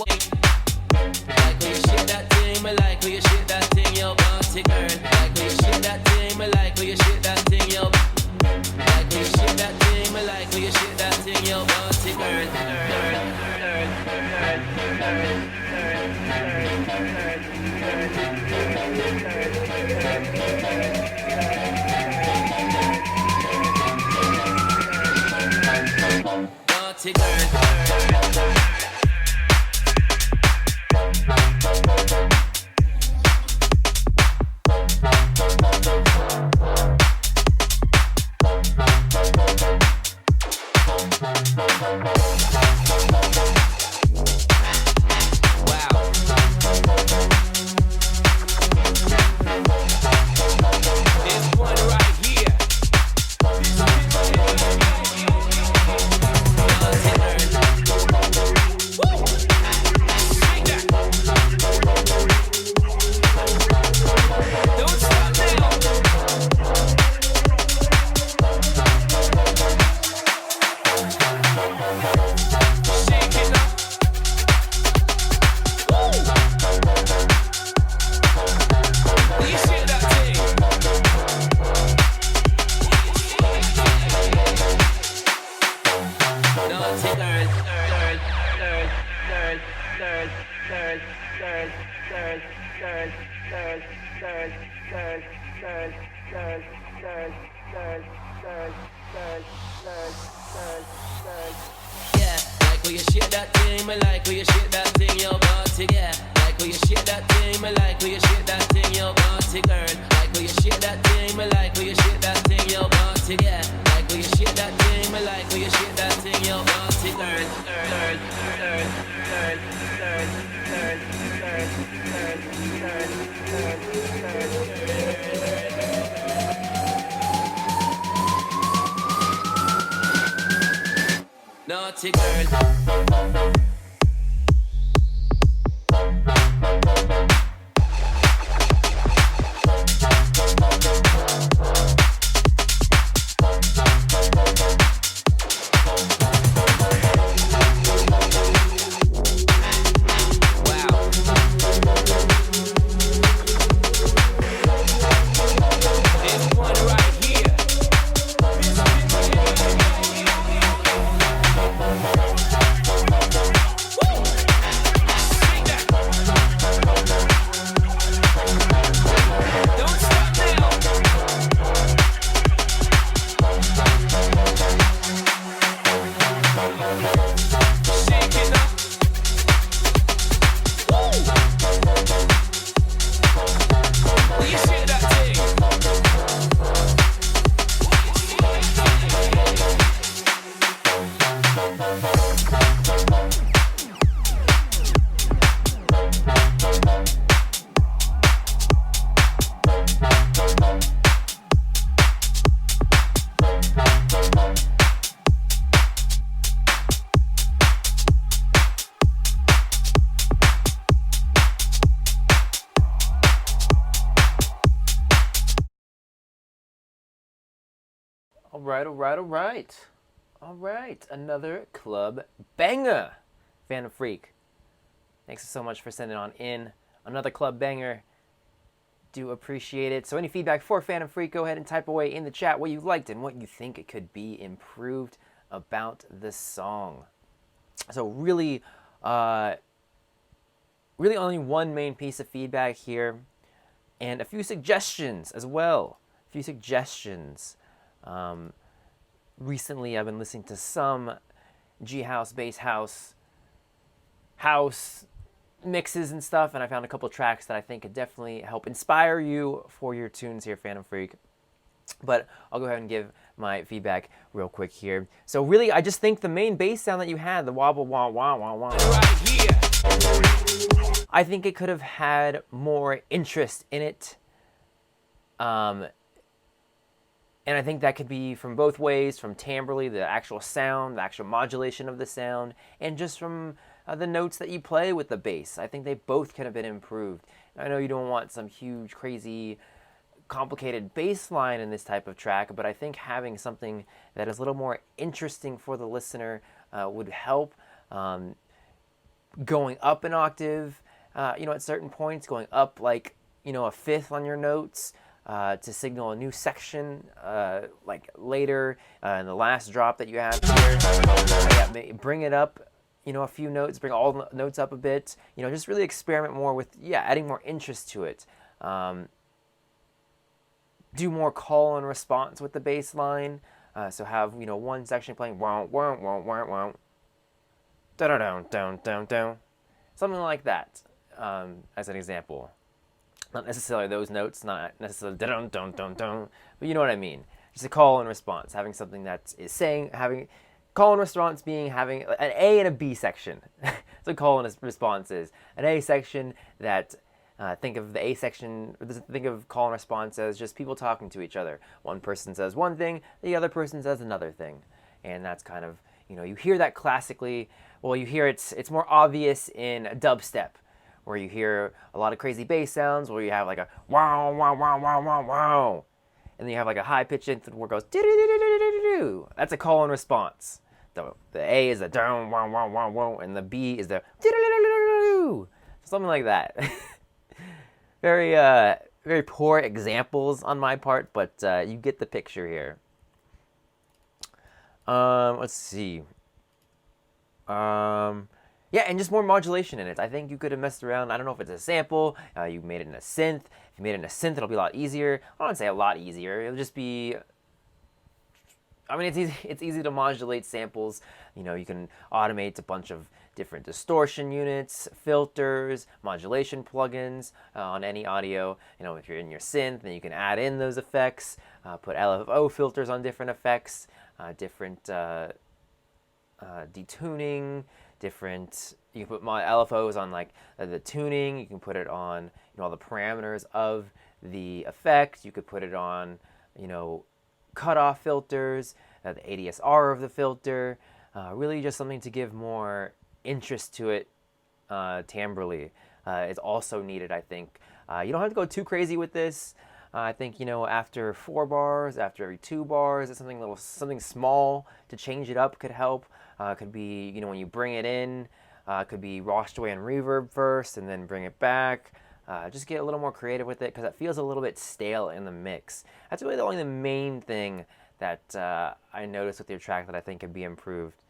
Like when you shake that thing, me like when you shake that thing, yo, bouncy girl. Like when you shake that thing, me like when you shake that thing, yo. Like when you shake that thing, me like when you shake that thing, yo, bouncy girl. Naughty girl. Naughty girl. All right. Another club banger. Phantom Freak, thanks so much for sending on in. Another club banger. Do appreciate it. So any feedback for Phantom Freak, go ahead and type away in the chat what you liked and what you think it could be improved about the song. So really only one main piece of feedback here, and a few suggestions as well. Recently, I've been listening to some G-House, Bass House mixes and stuff, and I found a couple tracks that I think could definitely help inspire you for your tunes here, Phantom Freak. But I'll go ahead and give my feedback real quick here. So really, I just think the main bass sound that you had, the wobble, wah, wah, wah, wah, I think it could have had more interest in it. And I think that could be from both ways, from timbrally, the actual sound, the actual modulation of the sound, and just from the notes that you play with the bass. I think they both could have been improved. I know you don't want some huge, crazy, complicated bass line in this type of track, but I think having something that is a little more interesting for the listener would help. going up an octave, at certain points, going up like, a fifth on your notes to signal a new section like later in the last drop that you have here. Bring it up, a few notes, bring all the notes up a bit, just really experiment more with, adding more interest to it. Do more call and response with the bass line. So have, one section playing wow, wow, wow, wow, wow, down, down, down, down, down, something like that, as an example. Not necessarily those notes, not necessarily dun dun dun dun, but you know what I mean. Just a call and response, having something that is saying, having call and response being having an A and a B section. So call and response is an A section that think of the A section, think of call and response as just people talking to each other. One person says one thing, the other person says another thing, and that's kind of, you hear that classically. Well, you hear it's more obvious in dubstep, where you hear a lot of crazy bass sounds, where you have like a wow, wow, wow, wow, wow, wow. And then you have like a high pitched input where it goes do. That's a call and response. The A is a down, wow, wow, wow, wow, and the B is the something like that. Very, very poor examples on my part, but you get the picture here. Let's see. Yeah, and just more modulation in it. I think you could have messed around. I don't know if it's a sample. You made it in a synth. If you made it in a synth, it'll be a lot easier. I don't say a lot easier. It'll just be. I mean, it's easy. It's easy to modulate samples. You can automate a bunch of different distortion units, filters, modulation plugins on any audio. If you're in your synth, then you can add in those effects. Put LFO filters on different effects, different detuning. You can put LFOs on like the tuning. You can put it on all the parameters of the effect. You could put it on cutoff filters, the ADSR of the filter. Really just something to give more interest to it. Timbrally is also needed, I think. You don't have to go too crazy with this. I think after 4 bars, after every 2 bars, it's something small to change it up could help. Could be when you bring it in, could be washed away on reverb first and then bring it back. Just get a little more creative with it because it feels a little bit stale in the mix. That's really the main thing that I noticed with your track that I think could be improved.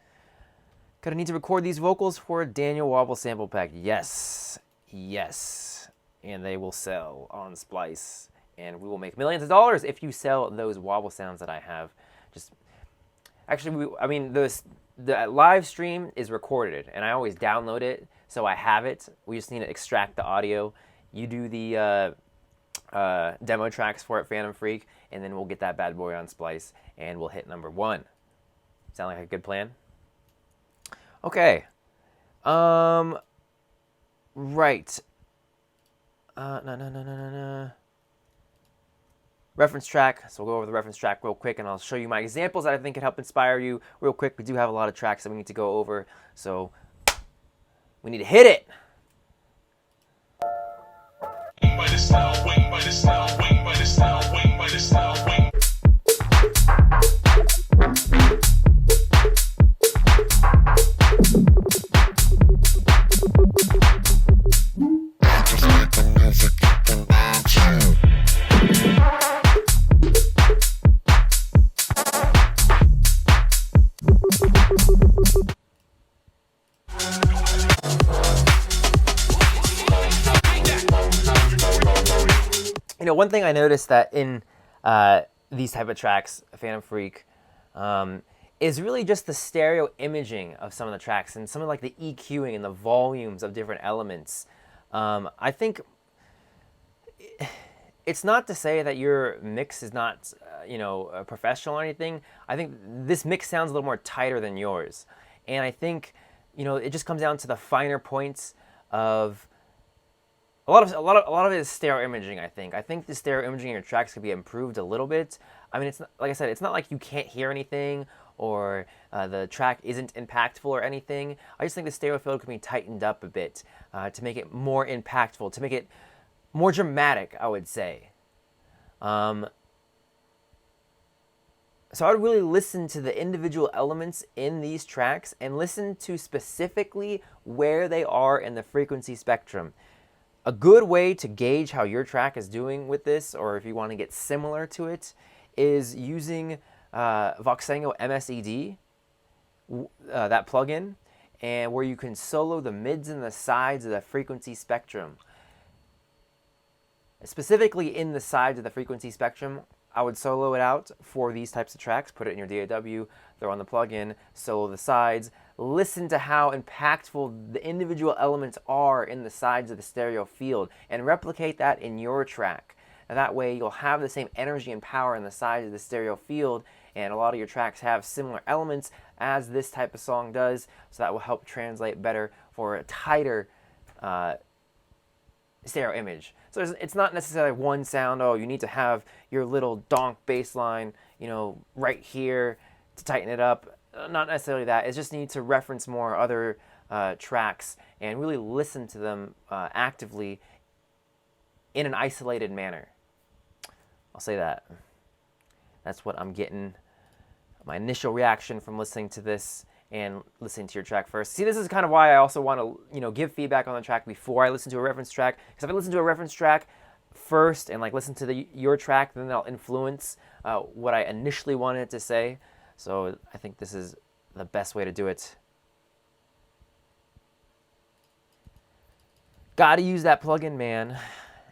Gonna need to record these vocals for a Daniel Wobble sample pack. Yes, and they will sell on Splice. And we will make millions of dollars if you sell those wobble sounds that I have. The live stream is recorded, and I always download it, so I have it. We just need to extract the audio. You do the demo tracks for it, Phantom Freak, and then we'll get that bad boy on Splice, and we'll hit number 1. Sound like a good plan? Okay. Right. No. Reference track. So we'll go over the reference track real quick, and I'll show you my examples that I think could help inspire you real quick. We do have a lot of tracks that we need to go over, so we need to hit it. One thing I noticed that in these type of tracks, Phantom Freak, is really just the stereo imaging of some of the tracks and some of like the EQing and the volumes of different elements. I think it's not to say that your mix is not, professional or anything. I think this mix sounds a little more tighter than yours, and I think, it just comes down to the finer points of. A lot of it is stereo imaging. I think the stereo imaging in your tracks could be improved a little bit. I mean, it's not, like I said, it's not like you can't hear anything or the track isn't impactful or anything. I just think the stereo field could be tightened up a bit to make it more impactful, to make it more dramatic, I would say. So I would really listen to the individual elements in these tracks and listen to specifically where they are in the frequency spectrum. A good way to gauge how your track is doing with this, or if you want to get similar to it, is using Voxengo MSED, that plugin, and where you can solo the mids and the sides of the frequency spectrum. Specifically in the sides of the frequency spectrum, I would solo it out for these types of tracks, put it in your DAW, throw on the plugin, solo the sides, listen to how impactful the individual elements are in the sides of the stereo field, and replicate that in your track. And that way you'll have the same energy and power in the sides of the stereo field, and a lot of your tracks have similar elements as this type of song does, so that will help translate better for a tighter stereo image. So it's not necessarily one sound, oh, you need to have your little donk bass line, right here to tighten it up. Not necessarily that. It just needs to reference more other tracks and really listen to them actively in an isolated manner. I'll say that. That's what I'm getting. My initial reaction from listening to this and listening to your track first. See, this is kind of why I also want to, give feedback on the track before I listen to a reference track. Because if I listen to a reference track first and listen to your track, then that'll influence what I initially wanted to say. So I think this is the best way to do it. Gotta use that plugin, man.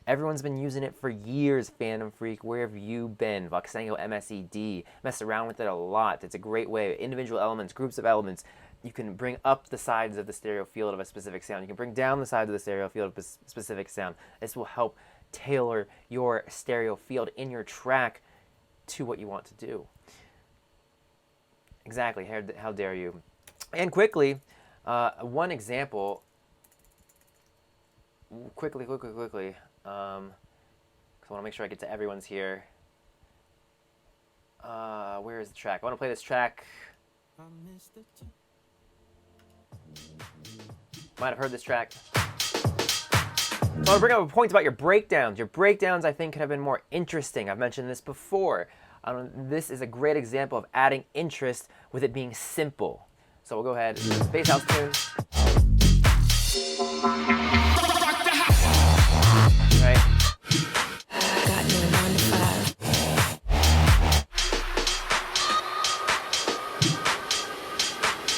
Everyone's been using it for years, Phantom Freak. Where have you been? Voxengo MSED. Mess around with it a lot. It's a great way. Individual elements, groups of elements. You can bring up the sides of the stereo field of a specific sound. You can bring down the sides of the stereo field of a specific sound. This will help tailor your stereo field in your track to what you want to do. Exactly. How dare you? And quickly, one example. Quickly. Because I want to make sure I get to everyone's here. Where is the track? I want to play this track. Might have heard this track. I want to bring up a point about your breakdowns. Your breakdowns, I think, could have been more interesting. I've mentioned this before. This is a great example of adding interest with it being simple. So we'll go ahead. Bass house tune. Right. Got no 9 to 5.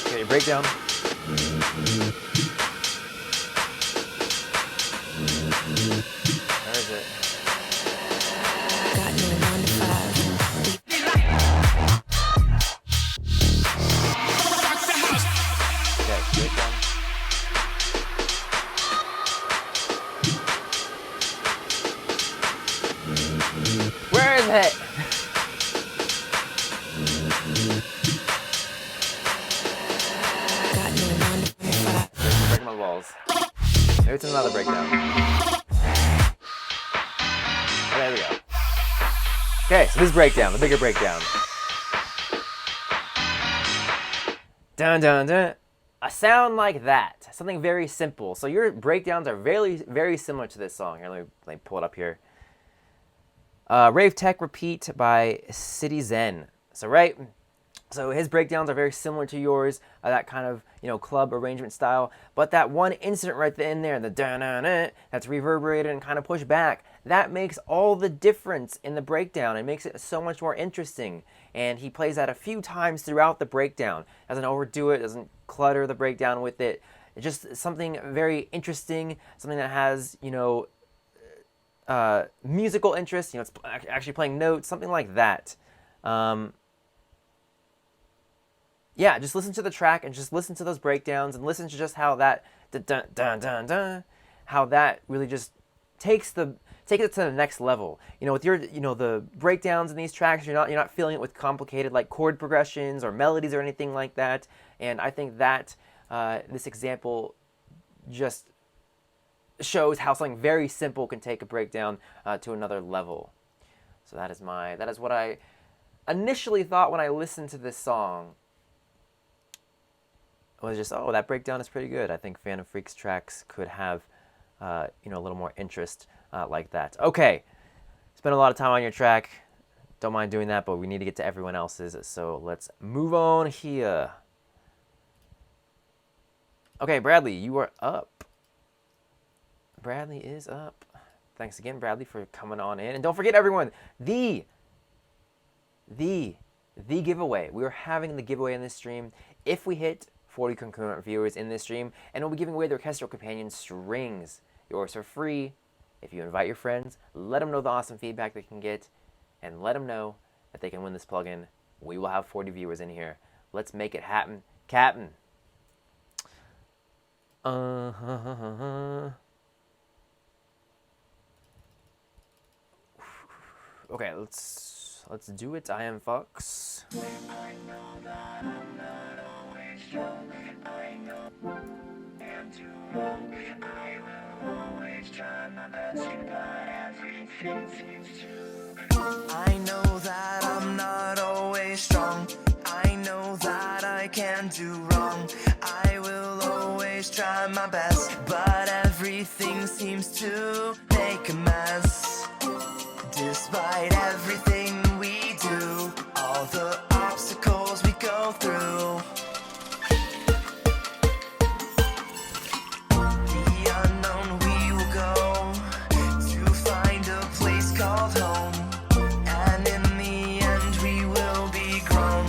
Okay, your breakdown. Where is it? Got no 9 to 5. Okay, breakdown. Where is it? Got no 9 to 5. Breaking my balls. Maybe it's another breakdown. Oh, there we go. Okay, so this breakdown, the bigger breakdown. Dun dun dun. A sound like that. Something very simple. So your breakdowns are very, very similar to this song. Here, let me pull it up here. Rave Tech Repeat by City Zen. So his breakdowns are very similar to yours, that kind of club arrangement style. But that one incident right in there, the da-na-na, that's reverberated and kind of pushed back, that makes all the difference in the breakdown. It makes it so much more interesting. And he plays that a few times throughout the breakdown. Doesn't overdo it, doesn't clutter the breakdown with it. It's just something very interesting, something that has musical interest. It's actually playing notes, something like that. Yeah, just listen to the track and just listen to those breakdowns and listen to just how that dun dun dun dun, how that really just take it to the next level. With your the breakdowns in these tracks, you're not feeling it with complicated like chord progressions or melodies or anything like that. And I think that this example just shows how something very simple can take a breakdown to another level. So that is what I initially thought when I listened to this song. Was just, that breakdown is pretty good. I think Phantom Freak's tracks could have a little more interest like that. Okay, spend a lot of time on your track. Don't mind doing that, but we need to get to everyone else's. So let's move on here. Okay, Bradley, you are up. Bradley is up. Thanks again, Bradley, for coming on in. And don't forget, everyone, the giveaway. We are having the giveaway in this stream. If we hit 40 concurrent viewers in this stream, and we'll be giving away the Orchestral Companion strings. Yours are free. If you invite your friends, let them know the awesome feedback they can get, and let them know that they can win this plugin. We will have 40 viewers in here. Let's make it happen, Captain. Okay, let's do it. I am Fox. I know that I'm not always strong. I know that I can do wrong. I will always try my best, but everything seems to make a mess. Despite everything we do, all the obstacles we go through, the unknown we will go to find a place called home. And in the end we will be grown.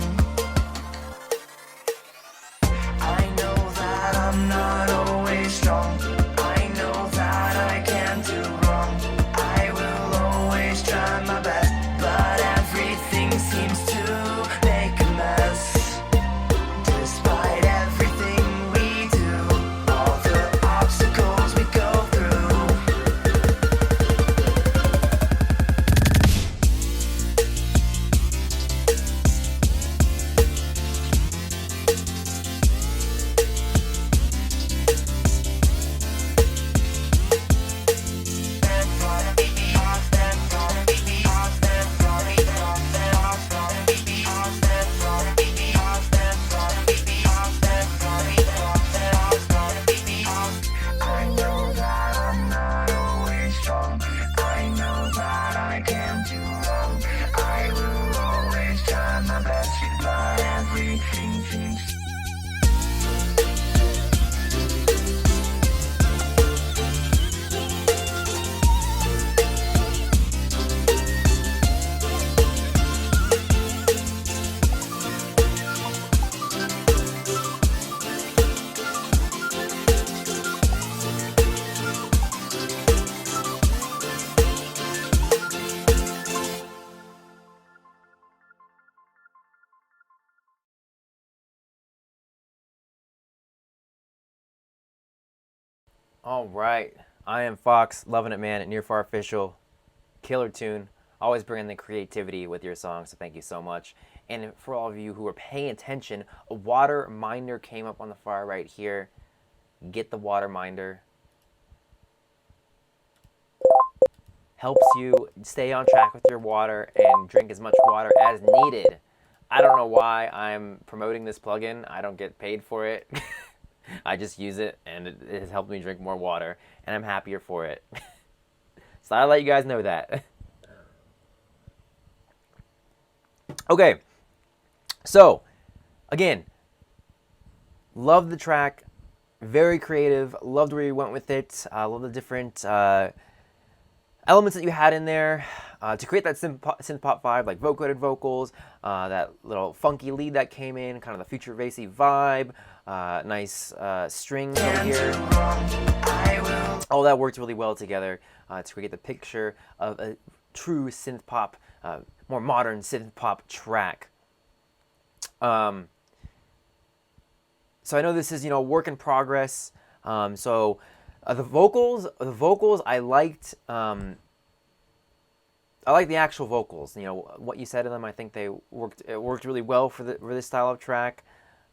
I know that I'm not always strong. I know that I can do wrong. I will always try my best, but everything seems to make a mess. Despite everything we do, all the obstacles we go through. I know that I'm not always strong. I know that I can do wrong. I will always try my best, but everything seems. All right. I am Fox, loving it, man, at Near Far Official. Killer tune. Always bringing the creativity with your songs, so thank you so much. And for all of you who are paying attention, a water minder came up on the far right here. Get the water minder. Helps you stay on track with your water and drink as much water as needed. I don't know why I'm promoting this plugin. I don't get paid for it. I just use it, and it has helped me drink more water, and I'm happier for it. So I'll let you guys know that. Okay, so again, love the track, very creative, loved where you went with it, love the different elements that you had in there to create that synth pop vibe, like vocoded vocals, that little funky lead that came in, kind of the future bassy vibe, nice strings over here. All that worked really well together to create the picture of a true synth pop, more modern synth pop track. So I know this is, work in progress. So the vocals I liked. I like the actual vocals. What you said to them. I think it worked really well for this style of track.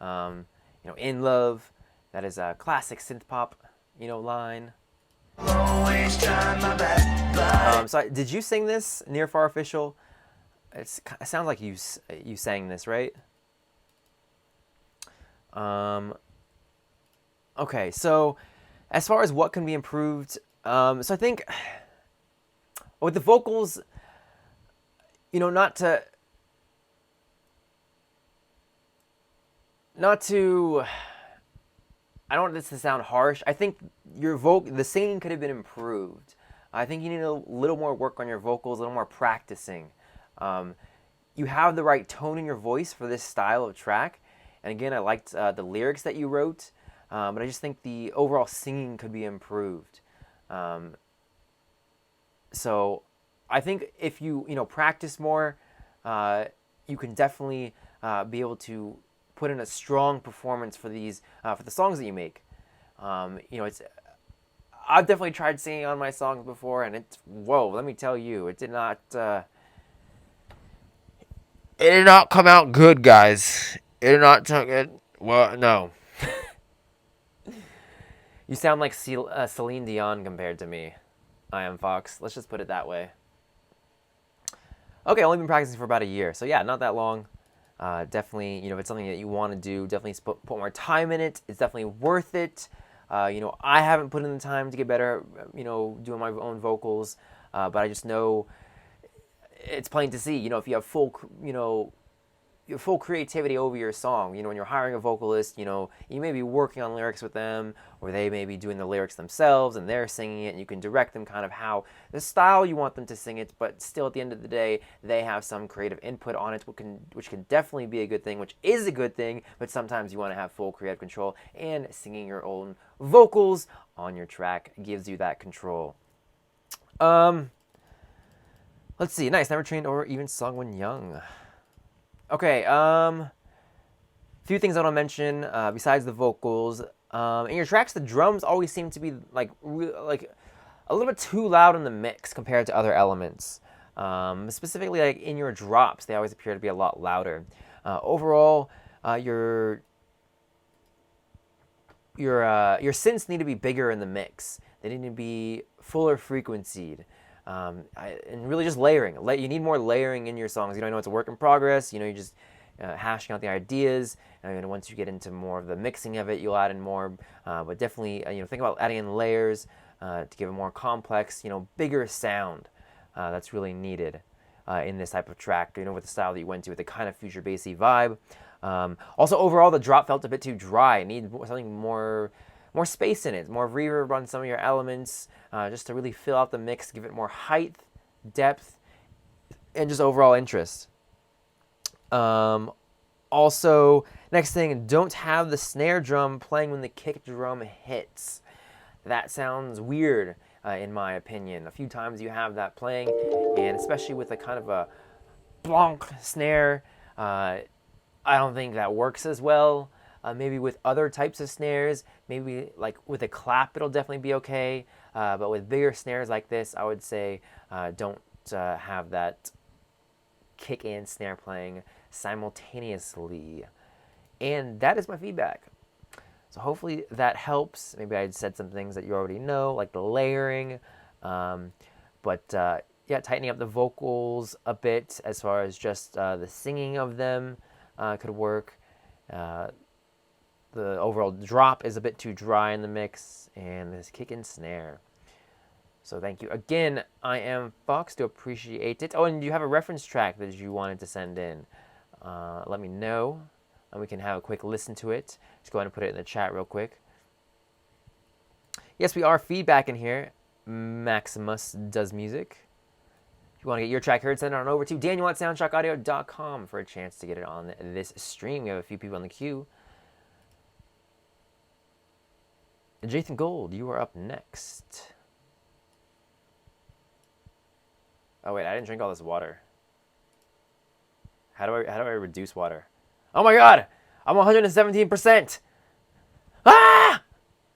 In Love, that is a classic synth pop, line. So did you sing this, Near Far Official? It sounds like you sang this, right? Okay, so as far as what can be improved, so I think with the vocals, not to I don't want this to sound harsh. I think the singing could have been improved. I think you need a little more work on your vocals, a little more practicing. You have the right tone in your voice for this style of track. And again, I liked the lyrics that you wrote, but I just think the overall singing could be improved. So I think if you practice more, you can definitely be able to put in a strong performance for these for the songs that you make. I've definitely tried singing on my songs before, and let me tell you, it did not come out good, guys. It did not sound good. Well, no. You sound like Celine Dion compared to me. I am Fox. Let's just put it that way. Okay, only been practicing for about a year, so yeah, not that long. Definitely, if it's something that you want to do, definitely put more time in it. It's definitely worth it. I haven't put in the time to get better, doing my own vocals, but I just know it's plain to see. If you have full creativity over your song. When you're hiring a vocalist, you may be working on lyrics with them, or they may be doing the lyrics themselves and they're singing it, and you can direct them kind of how the style you want them to sing it, but still at the end of the day, they have some creative input on it, which can definitely be a good thing, which is a good thing, but sometimes you want to have full creative control, and singing your own vocals on your track gives you that control. Let's see. Nice. Never trained or even sung when young. Okay, few things I want to mention besides the vocals. In your tracks, the drums always seem to be like a little bit too loud in the mix compared to other elements. Specifically, like in your drops, they always appear to be a lot louder. Overall, your synths need to be bigger in the mix. They need to be fuller frequencied. And really just layering. You need more layering in your songs. I know it's a work in progress. You're just hashing out the ideas. And once you get into more of the mixing of it, you'll add in more. But definitely, think about adding in layers to give a more complex, bigger sound that's really needed in this type of track. With the style that you went to, with the kind of future bassy vibe. Also, overall, the drop felt a bit too dry. It needed something more space in it, more reverb on some of your elements, just to really fill out the mix, give it more height, depth, and just overall interest. Also, next thing, don't have the snare drum playing when the kick drum hits. That sounds weird, in my opinion. A few times you have that playing, and especially with a kind of a blonk snare, I don't think that works as well. Maybe with other types of snares, maybe like with a clap, it'll definitely be okay. But with bigger snares like this, I would say don't have that kick and snare playing simultaneously. And that is my feedback. So hopefully that helps. Maybe I said some things that you already know, like the layering. Tightening up the vocals a bit as far as just the singing of them could work. The overall drop is a bit too dry in the mix, and this kick and snare. So thank you again. I am Fox. Do appreciate it. Oh, and you have a reference track that you wanted to send in. Let me know, and we can have a quick listen to it. Just go ahead and put it in the chat real quick. Yes, we are feedback in here. Maximus does music. If you want to get your track heard, send it on over to daniel@soundshocaudio.com for a chance to get it on this stream. We have a few people on the queue. Jathan Gold, you are up next. Oh wait, I didn't drink all this water. How do I reduce water? Oh my god! I'm 117%! Ah!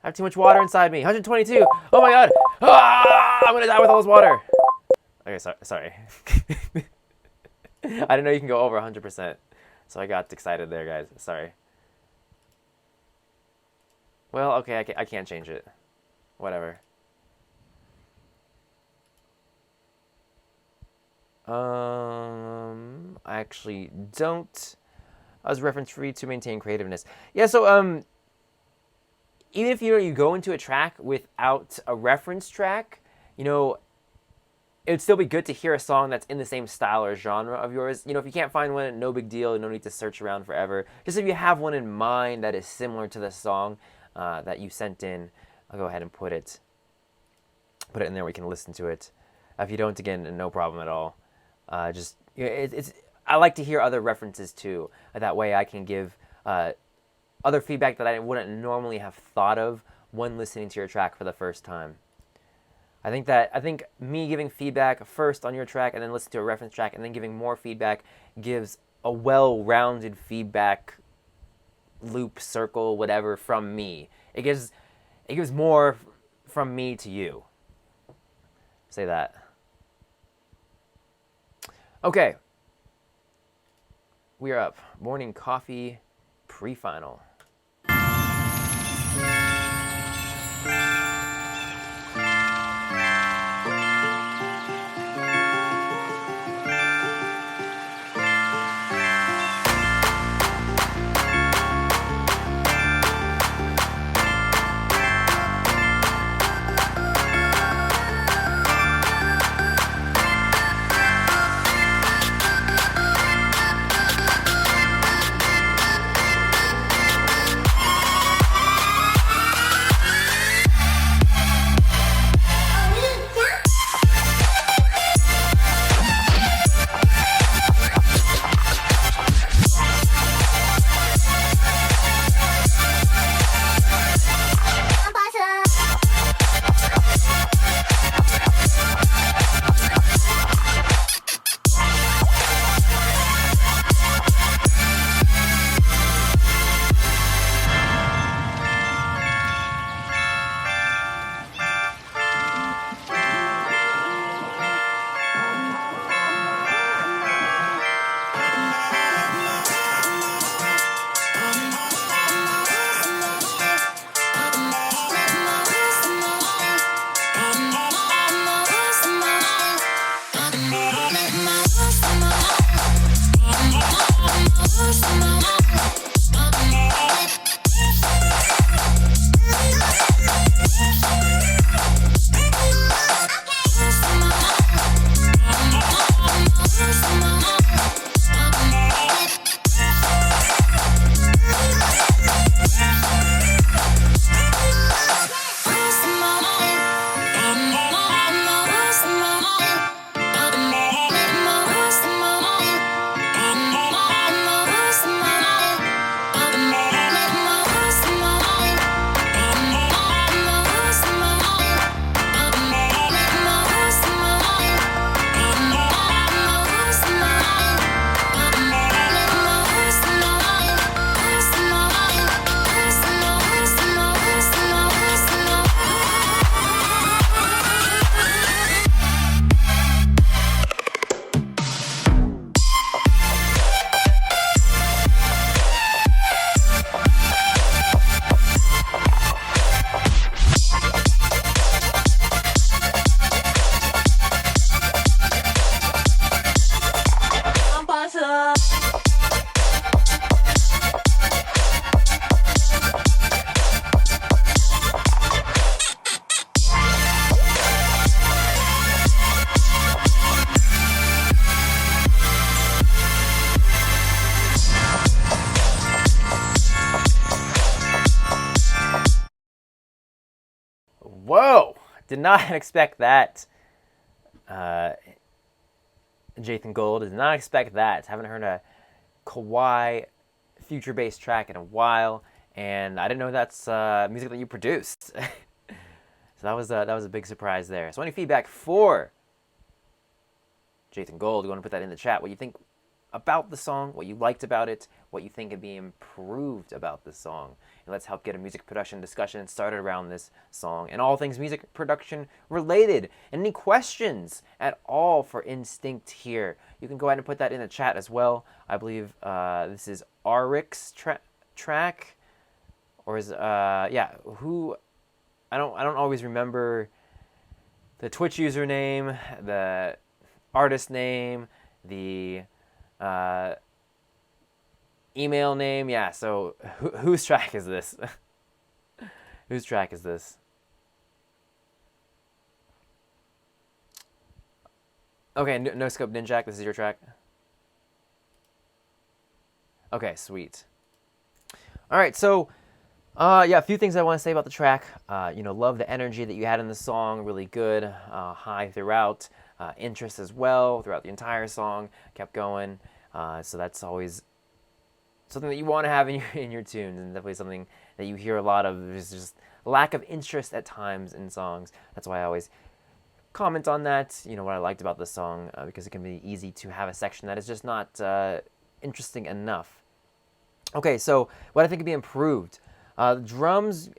I have too much water inside me. 122! Oh my god! Ah! I'm gonna die with all this water! Okay, sorry. I didn't know you can go over 100%. So I got excited there, guys. Sorry. Well, okay, I can't change it. Whatever. I actually don't. I was reference free to maintain creativeness. Yeah, so even if you go into a track without a reference track, it'd still be good to hear a song that's in the same style or genre of yours. You know, if you can't find one, no big deal. No need to search around forever. Just if you have one in mind that is similar to the song that you sent in, I'll go ahead and put it in there. We can listen to it. If you don't, again, no problem at all. Just it's I like to hear other references too. That way, I can give other feedback that I wouldn't normally have thought of when listening to your track for the first time. I think me giving feedback first on your track and then listening to a reference track and then giving more feedback gives a well-rounded feedback loop, circle, whatever from me. It gives more from me to you. Say that. Okay. We are up. Morning coffee pre-final. Whoa! Did not expect that. Jathan Gold, did not expect that. Haven't heard a Kawhi future-based track in a while, and I didn't know that's music that you produced. So that was a big surprise there. So any feedback for Jathan Gold, you want to put that in the chat. What you think about the song, what you liked about it, what you think could be improved about the song. And let's help get a music production discussion started around this song and all things music production related. And any questions at all for Instinct here, you can go ahead and put that in the chat as well. I believe this is Arik's track, or is who? I don't always remember the Twitch username, the artist name, the email name. Yeah, so whose track is this? Whose track is this? Okay, no scope Ninjak, this is your track? Okay, sweet. All right, so yeah, a few things I want to say about the track. Love the energy that you had in the song, really good, high throughout, interest as well throughout the entire song, kept going. So that's always something that you want to have in your tunes, and definitely something that you hear a lot of. There's just lack of interest at times in songs. That's why I always comment on that. What I liked about the song, because it can be easy to have a section that is just not interesting enough. Okay, so what I think could be improved. Drums,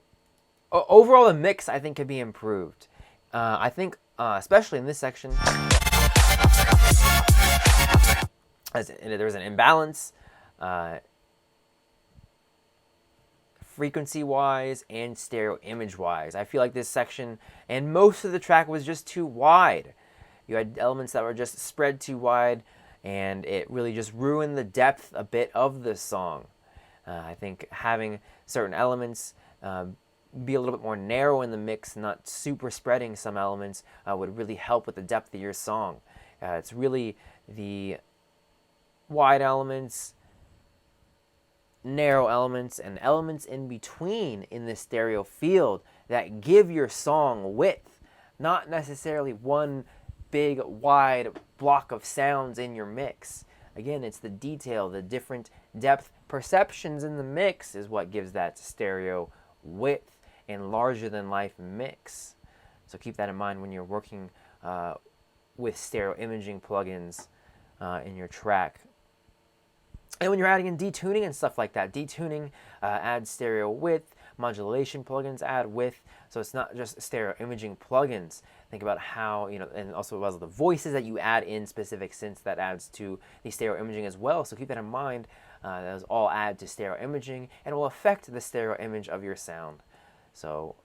overall the mix I think could be improved. I think, especially in this section, there was an imbalance, frequency-wise and stereo image-wise. I feel like this section and most of the track was just too wide. You had elements that were just spread too wide, and it really just ruined the depth a bit of the song. I think having certain elements be a little bit more narrow in the mix, not super spreading some elements, would really help with the depth of your song. It's really the wide elements, narrow elements, and elements in between in the stereo field that give your song width, not necessarily one big wide block of sounds in your mix. Again, it's the detail, the different depth perceptions in the mix is what gives that stereo width and larger than life mix. So keep that in mind when you're working with stereo imaging plugins in your track. And when you're adding in detuning and stuff like that, detuning adds stereo width, modulation plugins add width, so it's not just stereo imaging plugins. Think about how, and also as the voices that you add in specific synths, that adds to the stereo imaging as well. So keep that in mind. Those all add to stereo imaging and will affect the stereo image of your sound. So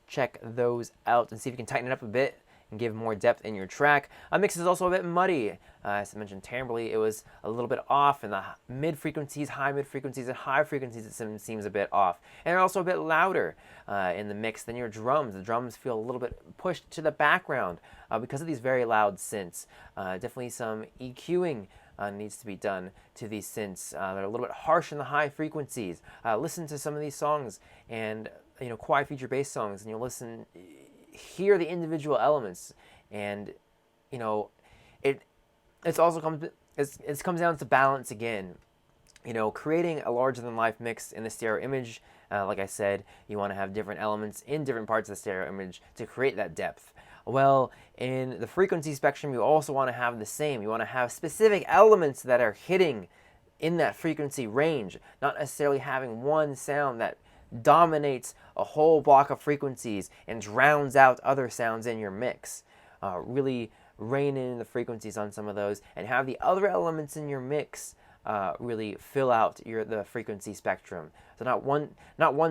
check those out and see if you can tighten it up a bit and give more depth in your track. Mix is also a bit muddy. As I mentioned, timbrally, it was a little bit off in the mid frequencies, high mid frequencies, and high frequencies. It seems a bit off, and they're also a bit louder in the mix than your drums. The drums feel a little bit pushed to the background because of these very loud synths. Definitely some EQing needs to be done to these synths. They're a little bit harsh in the high frequencies. Listen to some of these songs and quiet feature bass songs, and you'll hear the individual elements, and it comes down to balance again. Creating a larger than life mix in the stereo image, like I said, you want to have different elements in different parts of the stereo image to create that depth. Well, in the frequency spectrum, you also want to have the same. You want to have specific elements that are hitting in that frequency range, not necessarily having one sound that dominates a whole block of frequencies and drowns out other sounds in your mix. Really rein in the frequencies on some of those and have the other elements in your mix really fill out the frequency spectrum. So not one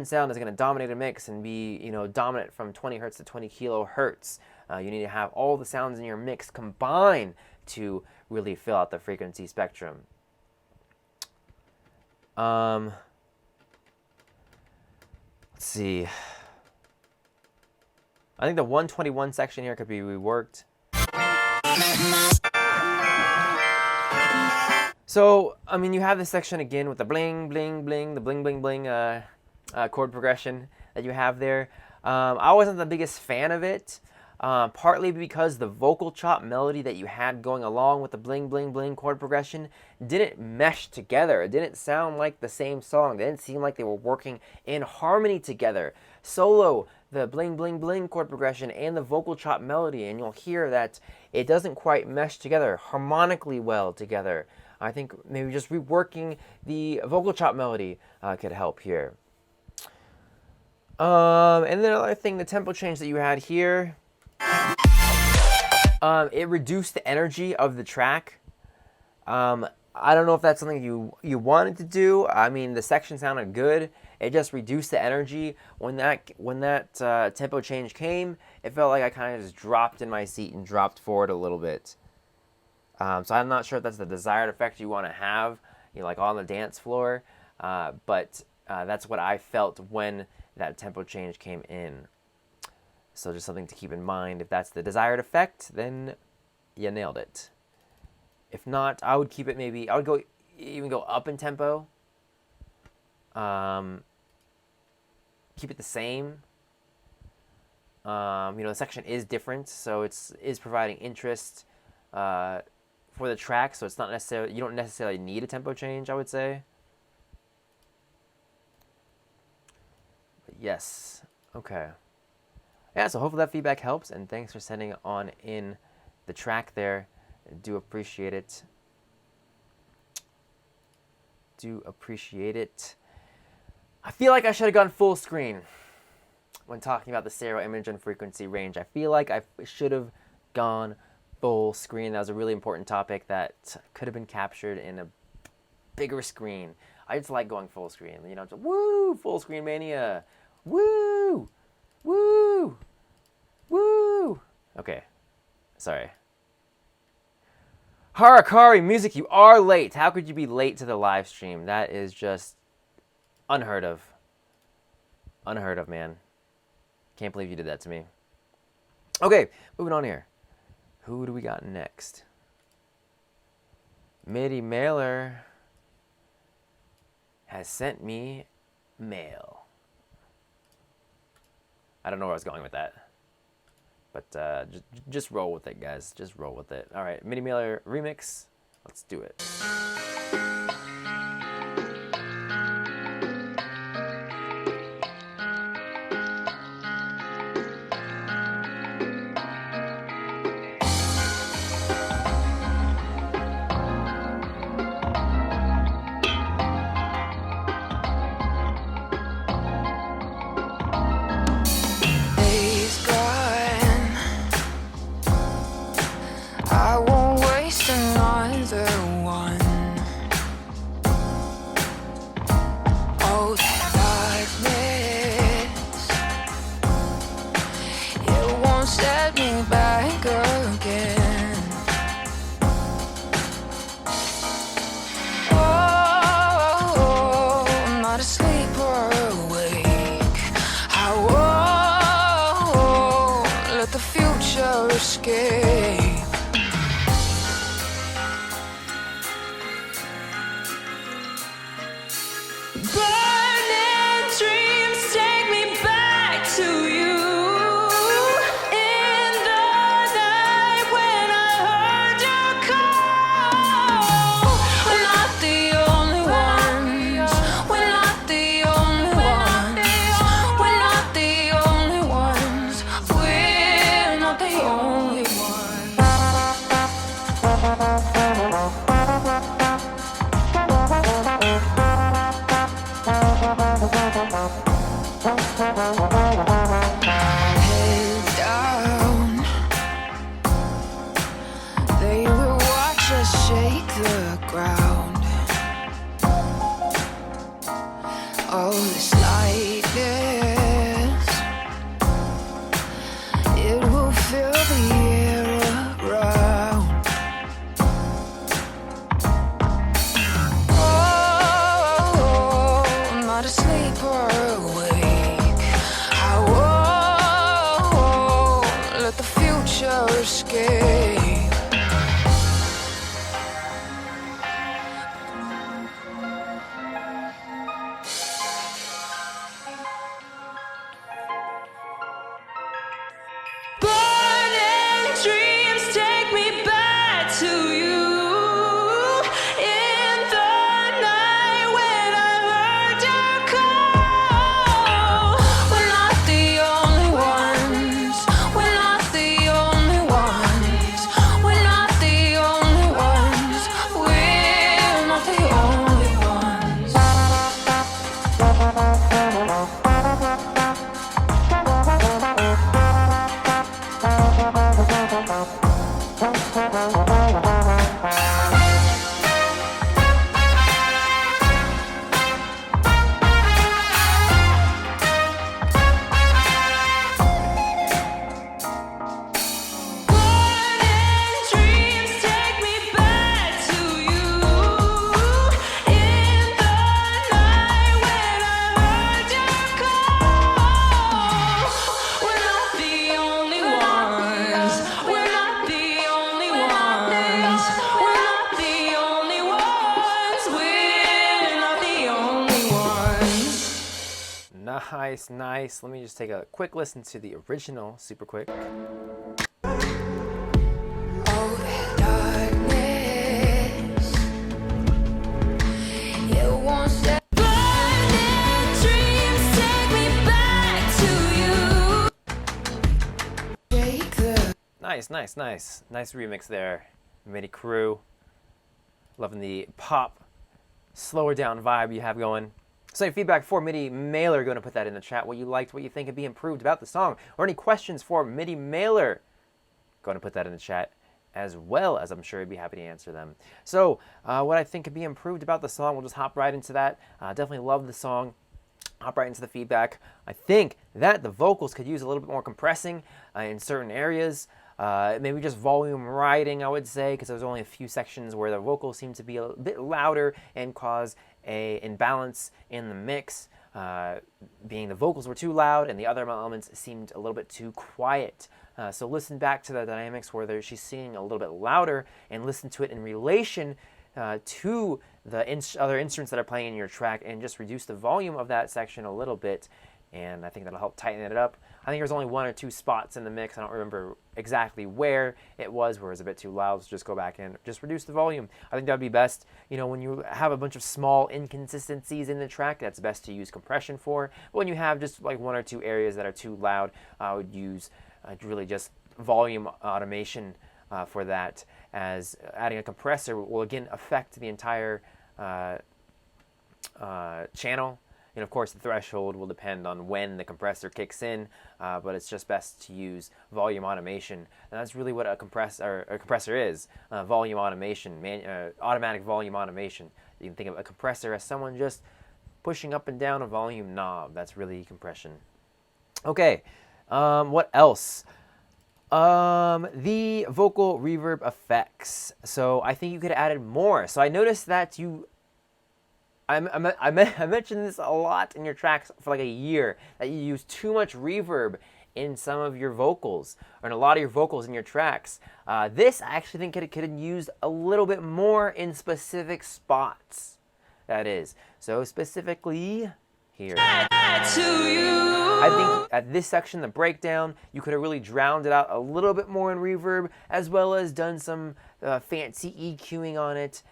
sound is going to dominate a mix and be dominant from 20 hertz to 20 kilohertz. You need to have all the sounds in your mix combine to really fill out the frequency spectrum. Let's see. I think the 121 section here could be reworked. So, you have this section again with the bling, bling, bling, the bling, bling, bling chord progression that you have there. I wasn't the biggest fan of it, partly because the vocal chop melody that you had going along with the bling, bling, bling chord progression didn't mesh together. It didn't sound like the same song. It didn't seem like they were working in harmony together. Solo, the bling, bling, bling chord progression and the vocal chop melody, and you'll hear that it doesn't quite mesh together harmonically well together. I think maybe just reworking the vocal chop melody could help here. And then another thing, the tempo change that you had here, it reduced the energy of the track. I don't know if that's something you wanted to do. The section sounded good. It just reduced the energy. When that tempo change came, it felt like I kind of just dropped in my seat and dropped forward a little bit. So I'm not sure if that's the desired effect you want to have, like on the dance floor. But that's what I felt when that tempo change came in. So just something to keep in mind. If that's the desired effect, then you nailed it. If not, I would keep it maybe, I would even go up in tempo. Keep it the same. The section is different, so is providing interest for the track. So it's not necessarily, you don't necessarily need a tempo change, I would say. But yes, okay. Yeah, so hopefully that feedback helps, and thanks for sending on in the track there. I do appreciate it. I feel like I should have gone full screen when talking about the stereo image and frequency range. I feel like I should have gone full screen. That was a really important topic that could have been captured in a bigger screen. I just like going full screen. Just, woo, full screen mania. Woo, woo, woo. Okay, sorry. Harakari Music, you are late. How could you be late to the live stream? That is just unheard of. Unheard of, man. Can't believe you did that to me. Okay, moving on here. Who do we got next? MIDI Mailer has sent me mail. I don't know where I was going with that. But just roll with it, guys. Just roll with it. All right, MIDI Mailer remix. Let's do it. I won't waste another one. Oh, darkness, it won't set me back again. Oh, I'm not asleep or awake. I won't let the future escape. Burning dreams take me back to you. In the night when I heard your call. We're not the only ones. We're not the only ones. We're not the only ones. We're not the only ones. Head down, they will watch us shake the ground. Oh, this lightness, it will fill the air around. Oh, I'm not asleep or awake. I Nice, nice. Let me just take a quick listen to the original, super quick. Nice, nice, nice. Nice remix there, MIDI crew. Loving the pop, slower down vibe you have going. So any feedback for MIDI Mailer, going to put that in the chat. What you liked, what you think could be improved about the song, or any questions for MIDI Mailer, going to put that in the chat as well, as I'm sure he'd be happy to answer them. So what I think could be improved about the song, we'll just hop right into that. Definitely love the song. Hop right into the feedback. I think that the vocals could use a little bit more compressing in certain areas. Maybe just volume riding, I would say, because there's only a few sections where the vocals seem to be a bit louder and cause a imbalance in the mix, being the vocals were too loud and the other elements seemed a little bit too quiet. So listen back to the dynamics where she's singing a little bit louder and listen to it in relation to the other instruments that are playing in your track, and just reduce the volume of that section a little bit, and I think that'll help tighten it up. I think there's only 1 or 2 spots in the mix. I don't remember exactly where it was a bit too loud, so just go back and just reduce the volume. I think that would be best. You know, when you have a bunch of small inconsistencies in the track, that's best to use compression for. But when you have just like 1 or 2 areas that are too loud, I would use really just volume automation for that, as adding a compressor will again affect the entire channel. And of course, the threshold will depend on when the compressor kicks in, but it's just best to use volume automation. And that's really what a compressor is, volume automation, automatic volume automation. You can think of a compressor as someone just pushing up and down a volume knob. That's really compression. Okay, what else? The vocal reverb effects. So I think you could have added more. So I noticed that I mentioned this a lot in your tracks for like a year, that you use too much reverb in some of your vocals, or in a lot of your vocals in your tracks. This I actually think it could have used a little bit more in specific spots. That is. So specifically here. I think at this section, the breakdown, you could have really drowned it out a little bit more in reverb, as well as done some fancy EQing on it,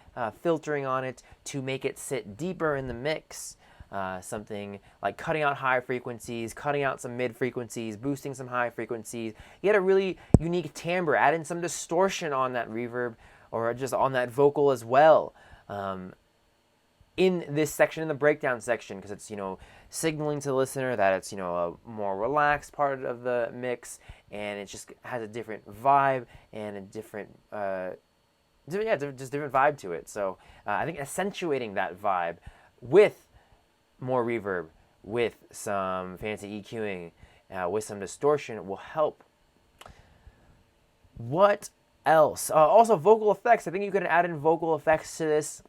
filtering on it to make it sit deeper in the mix. Something like cutting out high frequencies, cutting out some mid frequencies, boosting some high frequencies. You had a really unique timbre, add in some distortion on that reverb, or just on that vocal as well. In this section, in the breakdown section, because it's, you know, signaling to the listener that it's, you know, a more relaxed part of the mix, and it just has a different vibe and a different, just different vibe to it. So I think accentuating that vibe with more reverb, with some fancy EQing, with some distortion will help. What else? Also, vocal effects. I think you could add in vocal effects to this.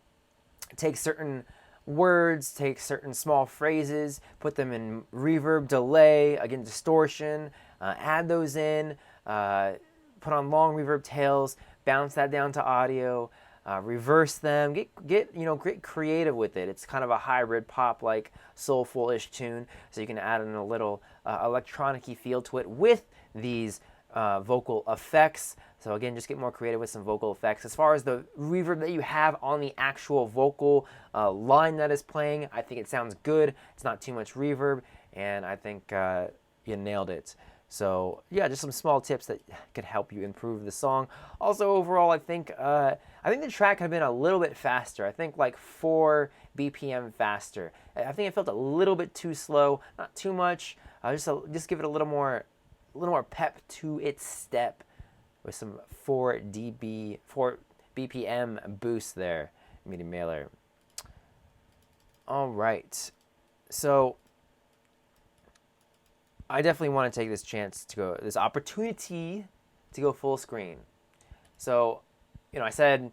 Take certain words, take certain small phrases, put them in reverb, delay, again, distortion, add those in, put on long reverb tails, bounce that down to audio, reverse them, get creative with it. It's kind of a hybrid pop, like soulful-ish tune, so you can add in a little electronic-y feel to it with these vocal effects. So again, just get more creative with some vocal effects. As far as the reverb that you have on the actual vocal line that is playing, I think it sounds good. It's not too much reverb, and I think you nailed it. So yeah, just some small tips that could help you improve the song. Also, overall, I think the track could have been a little bit faster. I think like 4 BPM faster. I think it felt a little bit too slow, not too much. Just give it a little more pep to its step, with some 4 BPM boost there, MIDI Mailer. All right, so I definitely want to take this opportunity to go full screen. So, you know, I said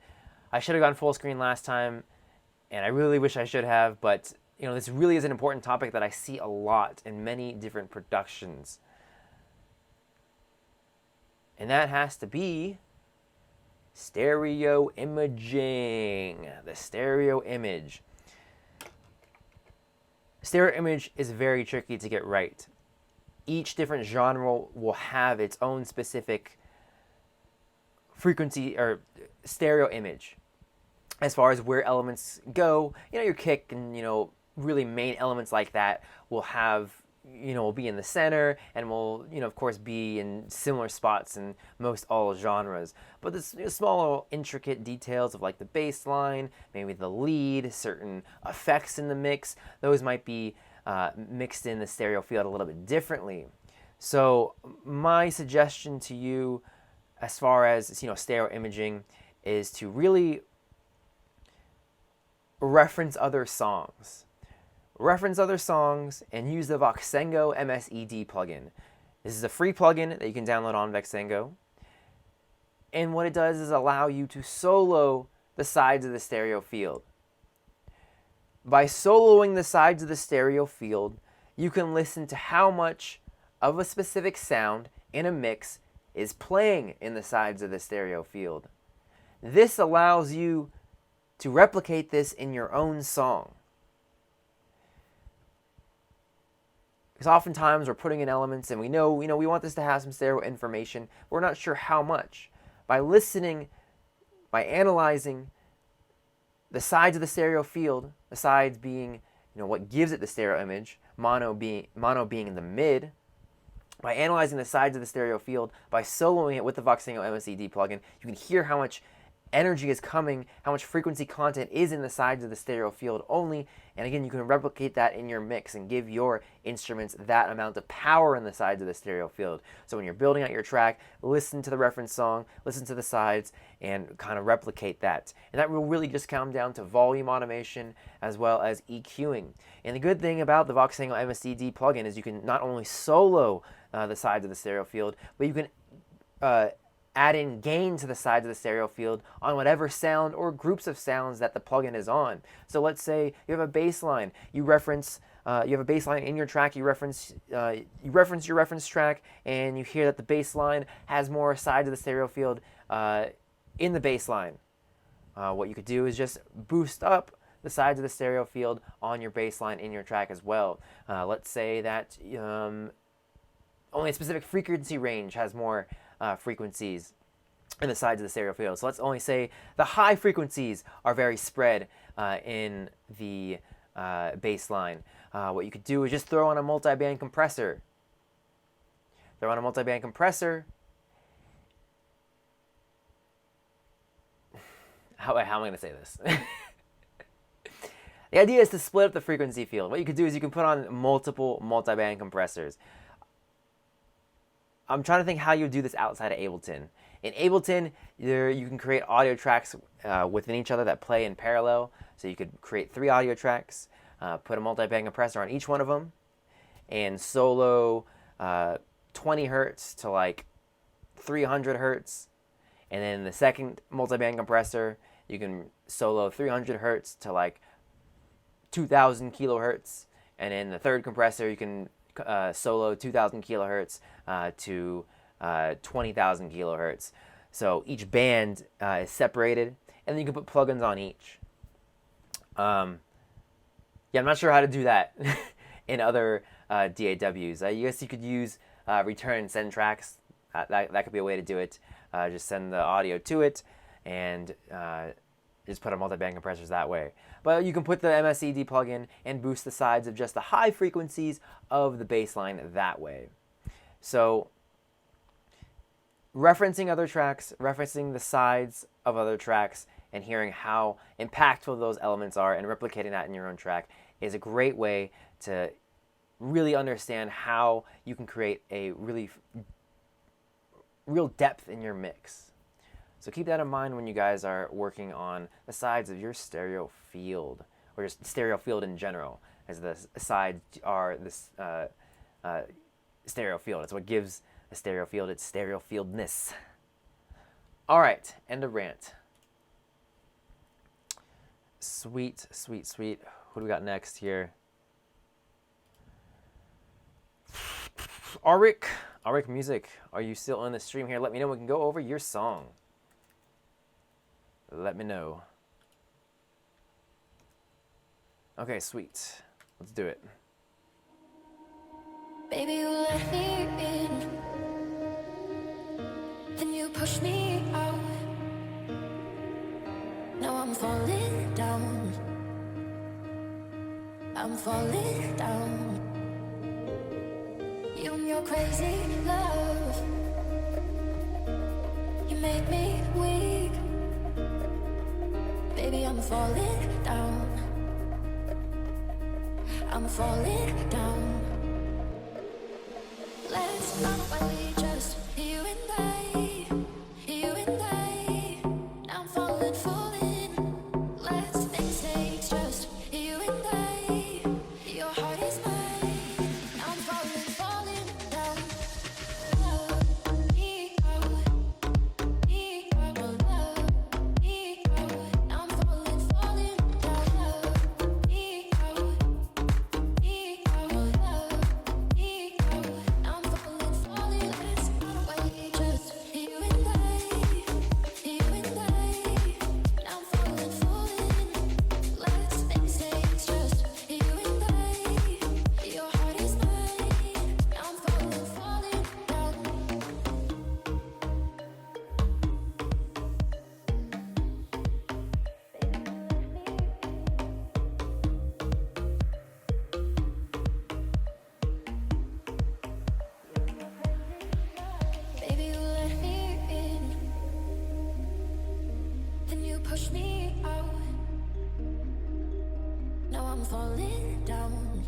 I should have gone full screen last time, and I really wish I should have, but, you know, this really is an important topic that I see a lot in many different productions. And that has to be stereo imaging, the stereo image. stereo image is very tricky to get right. Each different genre will have its own specific frequency or stereo image as far as where elements go. Your kick and really main elements like that will have will be in the center and will of course be in similar spots in most all genres. But the small intricate details of like the bass line, maybe the lead, certain effects in the mix, those might be mixed in the stereo field a little bit differently. So my suggestion to you as far as stereo imaging is to really reference other songs. Reference other songs and use the Voxengo MSED plugin. This is a free plugin that you can download on Voxengo. And what it does is allow you to solo the sides of the stereo field. By soloing the sides of the stereo field, you can listen to how much of a specific sound in a mix is playing in the sides of the stereo field. This allows you to replicate this in your own song. Because oftentimes we're putting in elements and we know we want this to have some stereo information. We're not sure how much. By listening, by analyzing the sides of the stereo field, the sides being what gives it the stereo image, mono being in the mid. By analyzing the sides of the stereo field, by soloing it with the Voxengo MSED plugin, you can hear how much energy is coming, how much frequency content is in the sides of the stereo field only, and again, you can replicate that in your mix and give your instruments that amount of power in the sides of the stereo field. So when you're building out your track, listen to the reference song, listen to the sides, and kind of replicate that. And that will really just come down to volume automation as well as EQing. And the good thing about the Voxengo MSED plugin is you can not only solo the sides of the stereo field, but you can add in gain to the sides of the stereo field on whatever sound or groups of sounds that the plugin is on. So let's say you have a bass line, you have a bass line in your track, you reference your reference track, and you hear that the bass line has more sides of the stereo field in the bass line. What you could do is just boost up the sides of the stereo field on your bass line in your track as well. Let's say that only a specific frequency range has more frequencies in the sides of the stereo field. So let's only say the high frequencies are very spread in the bass line. What you could do is just throw on a multi-band compressor. How am I going to say this? The idea is to split up the frequency field. What you could do is you can put on multiple multi-band compressors. I'm trying to think how you would do this outside of Ableton. In Ableton, you can create audio tracks within each other that play in parallel. So you could create 3 audio tracks, put a multi-band compressor on each one of them, and solo 20 hertz to like 300 hertz. And then the second multi-band compressor, you can solo 300 hertz to like 2,000 kilohertz. And then the third compressor, you can solo 2,000 kilohertz to 20,000 kilohertz. So each band is separated, and then you can put plugins on each. I'm not sure how to do that in other DAWs. I guess you could use return and send tracks. That could be a way to do it. Just send the audio to it and just put on multi-band compressors that way. But you can put the MSED plugin and boost the sides of just the high frequencies of the bass line that way. So referencing other tracks, referencing the sides of other tracks, and hearing how impactful those elements are and replicating that in your own track is a great way to really understand how you can create a real depth in your mix. So keep that in mind when you guys are working on the sides of your stereo field, or just stereo field in general, as the sides are this stereo field. It's what gives a stereo field its stereo fieldness. All right, end of rant. Sweet. What do we got next here? Arik Music, are you still on the stream here? Let me know. We can go over your song. Let me know. Okay, sweet. Let's do it. Baby, you let me in, then you push me out. Now I'm falling down. I'm falling down. You and your crazy love, you make me weak. Baby, I'm falling down. I'm falling down. Let's run away, just you and I, you and I. Now I'm falling, falling. Let's make mistakes, just you and I. Your heart is mine. Now I'm falling, falling down. Love me out, me out, love me out. Now I'm falling, falling down. Love me out, me out, love me out. Now I'm falling, falling. Let's run away, just you and I, you and I. Now I'm falling, falling. Let's make mistakes, just you and I. Your heart is mine. Now I'm falling, falling down. Baby, you let me in, then you push me out. Now I'm falling down.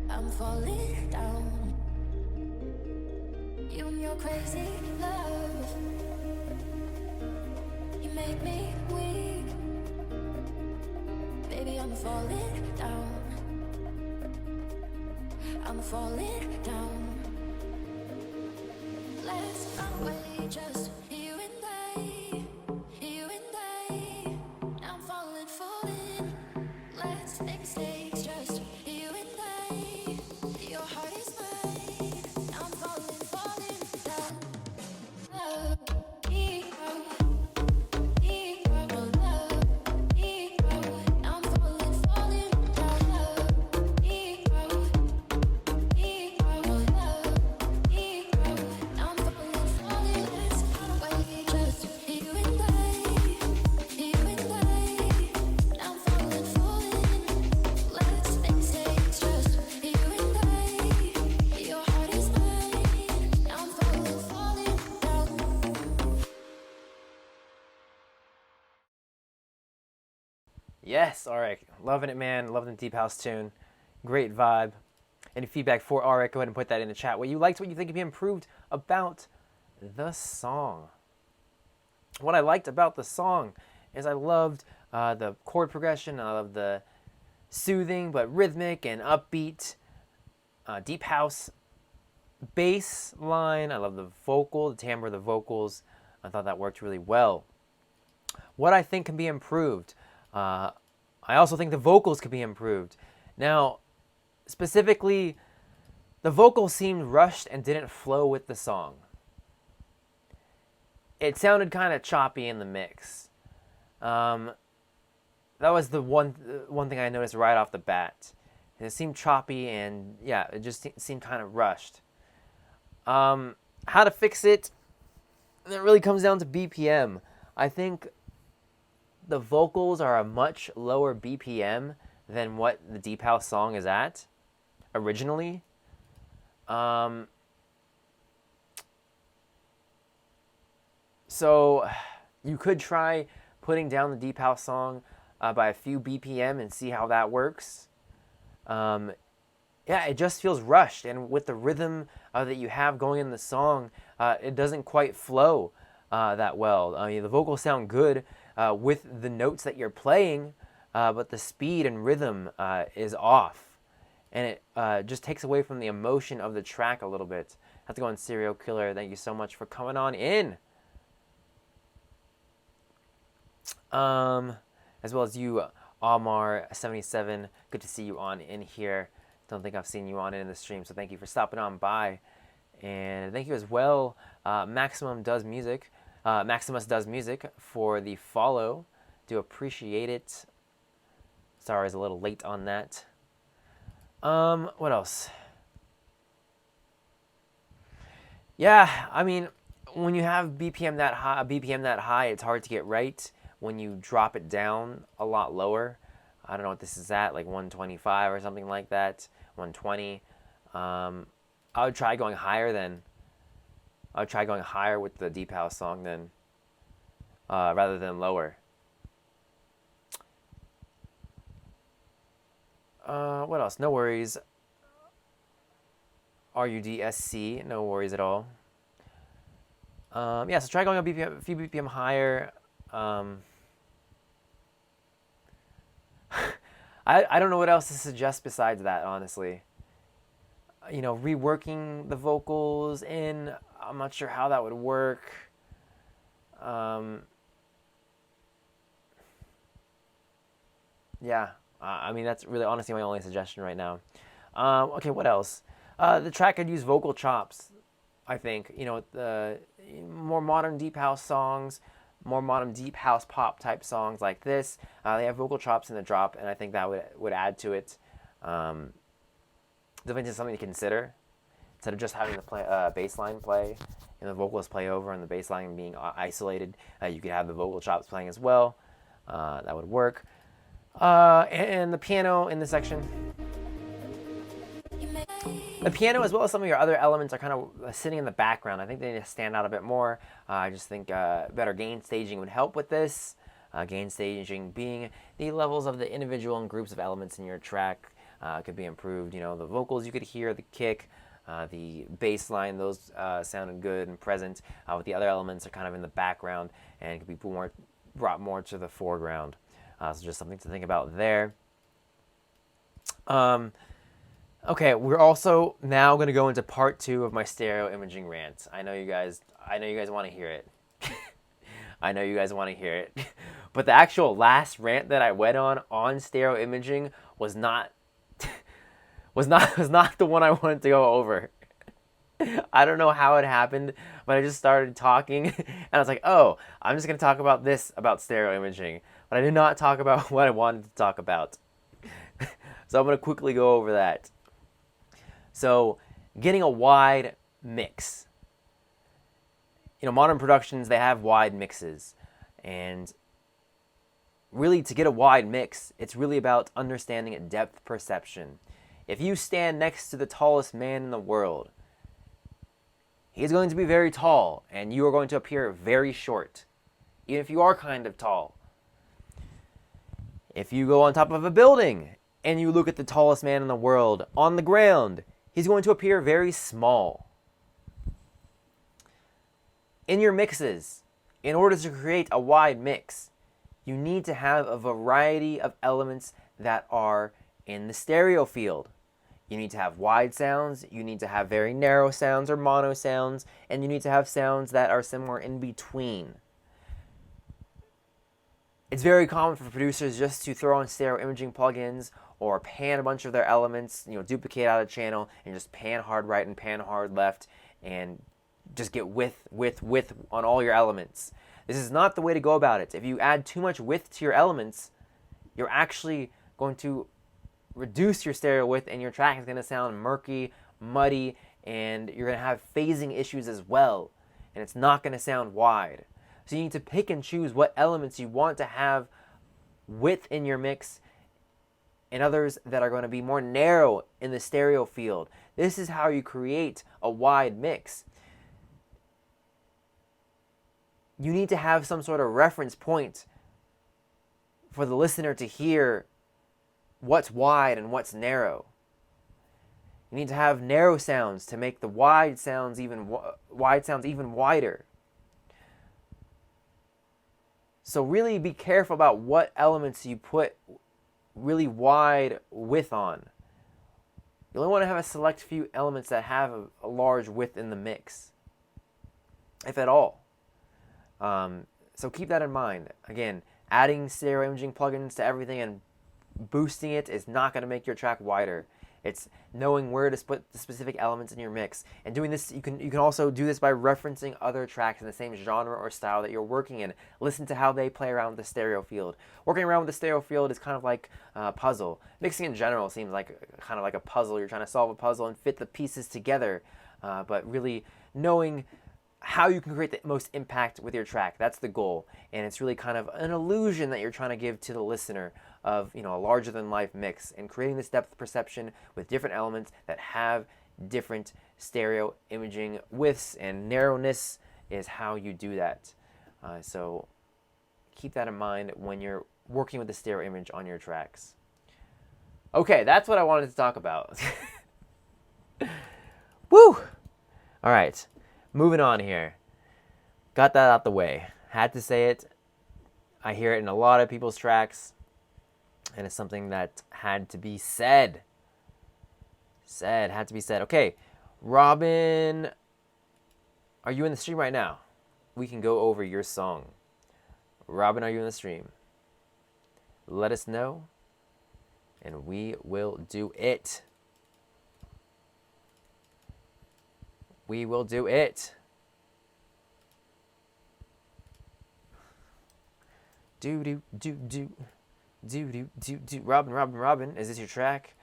I'm falling down. You and your crazy love, you make me weak. Baby, I'm falling down. I'm falling down. Let's run away, just you and I, you and I. Now I'm falling, falling. Let's make mistakes, just you and I. Your heart is mine. Now I'm falling, falling down. Love me out, me out, love me out. Now I'm falling, falling down. Love me out, me out, love me out. Now I'm falling, falling. Let's run away, just you and I, you and I. Now I'm falling, falling. Let's make mistakes, just you and I. Your heart is mine. Now I'm falling, falling down. Yes, Arik. Loving it, man. Loving the deep house tune. Great vibe. Any feedback for Arik, go ahead and put that in the chat. What you liked, what you think could be improved about the song. What I liked about the song is I loved the chord progression. I loved the soothing but rhythmic and upbeat deep house bass line. I love the vocal, the timbre of the vocals. I thought that worked really well. What I think can be improved. I also think the vocals could be improved. Now, specifically, the vocals seemed rushed and didn't flow with the song. It sounded kind of choppy in the mix. That was the one thing I noticed right off the bat. It seemed choppy and, yeah, it just seemed kind of rushed. How to fix it? It really comes down to BPM. I think the vocals are a much lower BPM than what the deep house song is at originally. So you could try putting down the deep house song by a few BPM and see how that works. Yeah, it just feels rushed, and with the rhythm that you have going in the song, it doesn't quite flow that well. The vocals sound good with the notes that you're playing, but the speed and rhythm is off, and it just takes away from the emotion of the track a little bit. I have to go on Serial Killer. Thank you so much for coming on in. As well as you, Amar77. Good to see you on in here. Don't think I've seen you on in the stream, so thank you for stopping on by. And thank you as well, Maximus Does Music for the follow. Do appreciate it. Sorry, I was a little late on that. What else? Yeah, I mean, when you have BPM that high, it's hard to get right. When you drop it down a lot lower, I don't know what this is at, like 125 or something like that, 120. I would try going higher then. I would try going higher with the deep house song then, rather than lower. What else? No worries. RUDSC, no worries at all. Yeah, so try going a few BPM higher. I don't know what else to suggest besides that, honestly. Reworking the vocals in, I'm not sure how that would work. Yeah, I mean, that's really honestly my only suggestion right now. Okay, what else? The track could use vocal chops, I think. The more modern deep house songs, more modern deep house pop type songs like this, they have vocal chops in the drop, and I think that would add to it. Definitely just something to consider. Instead of just having the bass line play and the vocals play over and the bass line being isolated, you could have the vocal chops playing as well. That would work. And the piano in this section. The piano, as well as some of your other elements, are kind of sitting in the background. I think they need to stand out a bit more. I just think better gain staging would help with this. Gain staging being the levels of the individual and groups of elements in your track could be improved. The vocals you could hear, the kick, the bass line, those sounded good and present. With the other elements are kind of in the background and could be brought more to the foreground. So just something to think about there. Okay, we're also now going to go into part 2 of my stereo imaging rant. I know you guys want to hear it. I know you guys want to hear it. But the actual last rant that I went on stereo imaging was not the one I wanted to go over. I don't know how it happened, but I just started talking and I was like, "Oh, I'm just going to talk about this about stereo imaging." But I did not talk about what I wanted to talk about. So I'm going to quickly go over that. So, getting a wide mix. Modern productions, they have wide mixes. And really, to get a wide mix, it's really about understanding depth perception. If you stand next to the tallest man in the world, he's going to be very tall, and you are going to appear very short, even if you are kind of tall. If you go on top of a building, and you look at the tallest man in the world on the ground, he's going to appear very small. In your mixes, in order to create a wide mix, you need to have a variety of elements that are in the stereo field. You need to have wide sounds, you need to have very narrow sounds or mono sounds, and you need to have sounds that are somewhere in between. It's very common for producers just to throw on stereo imaging plugins or pan a bunch of their elements, duplicate out a channel and just pan hard right and pan hard left and just get width on all your elements. This is not the way to go about it. If you add too much width to your elements, you're actually going to reduce your stereo width and your track is going to sound murky, muddy, and you're going to have phasing issues as well. And it's not going to sound wide. So you need to pick and choose what elements you want to have width in your mix and others that are going to be more narrow in the stereo field. This is how you create a wide mix. You need to have some sort of reference point for the listener to hear what's wide and what's narrow. You need to have narrow sounds to make the wide sounds even wider. So really be careful about what elements you put really wide width on. You only want to have a select few elements that have a large width in the mix, if at all. So keep that in mind. Again, adding stereo imaging plugins to everything and boosting it is not going to make your track wider. It's knowing where to put the specific elements in your mix. And doing this, you can also do this by referencing other tracks in the same genre or style that you're working in. Listen to how they play around with the stereo field. Working around with the stereo field is kind of like a puzzle. Mixing in general seems like kind of like a puzzle. You're trying to solve a puzzle and fit the pieces together, but really knowing how you can create the most impact with your track. That's the goal. And it's really kind of an illusion that you're trying to give to the listener of, you know, a larger than life mix, and creating this depth perception with different elements that have different stereo imaging widths, and narrowness is how you do that. So keep that in mind when you're working with the stereo image on your tracks. Okay, that's what I wanted to talk about. Woo! All right. Moving on here. Got that out the way. Had to say it. I hear it in a lot of people's tracks, and it's something that had to be said. Had to be said. Okay, Robin, are you in the stream right now? We can go over your song. Robin, are you in the stream? Let us know, and we will do it. We will do it. Do. Robin, is this your track?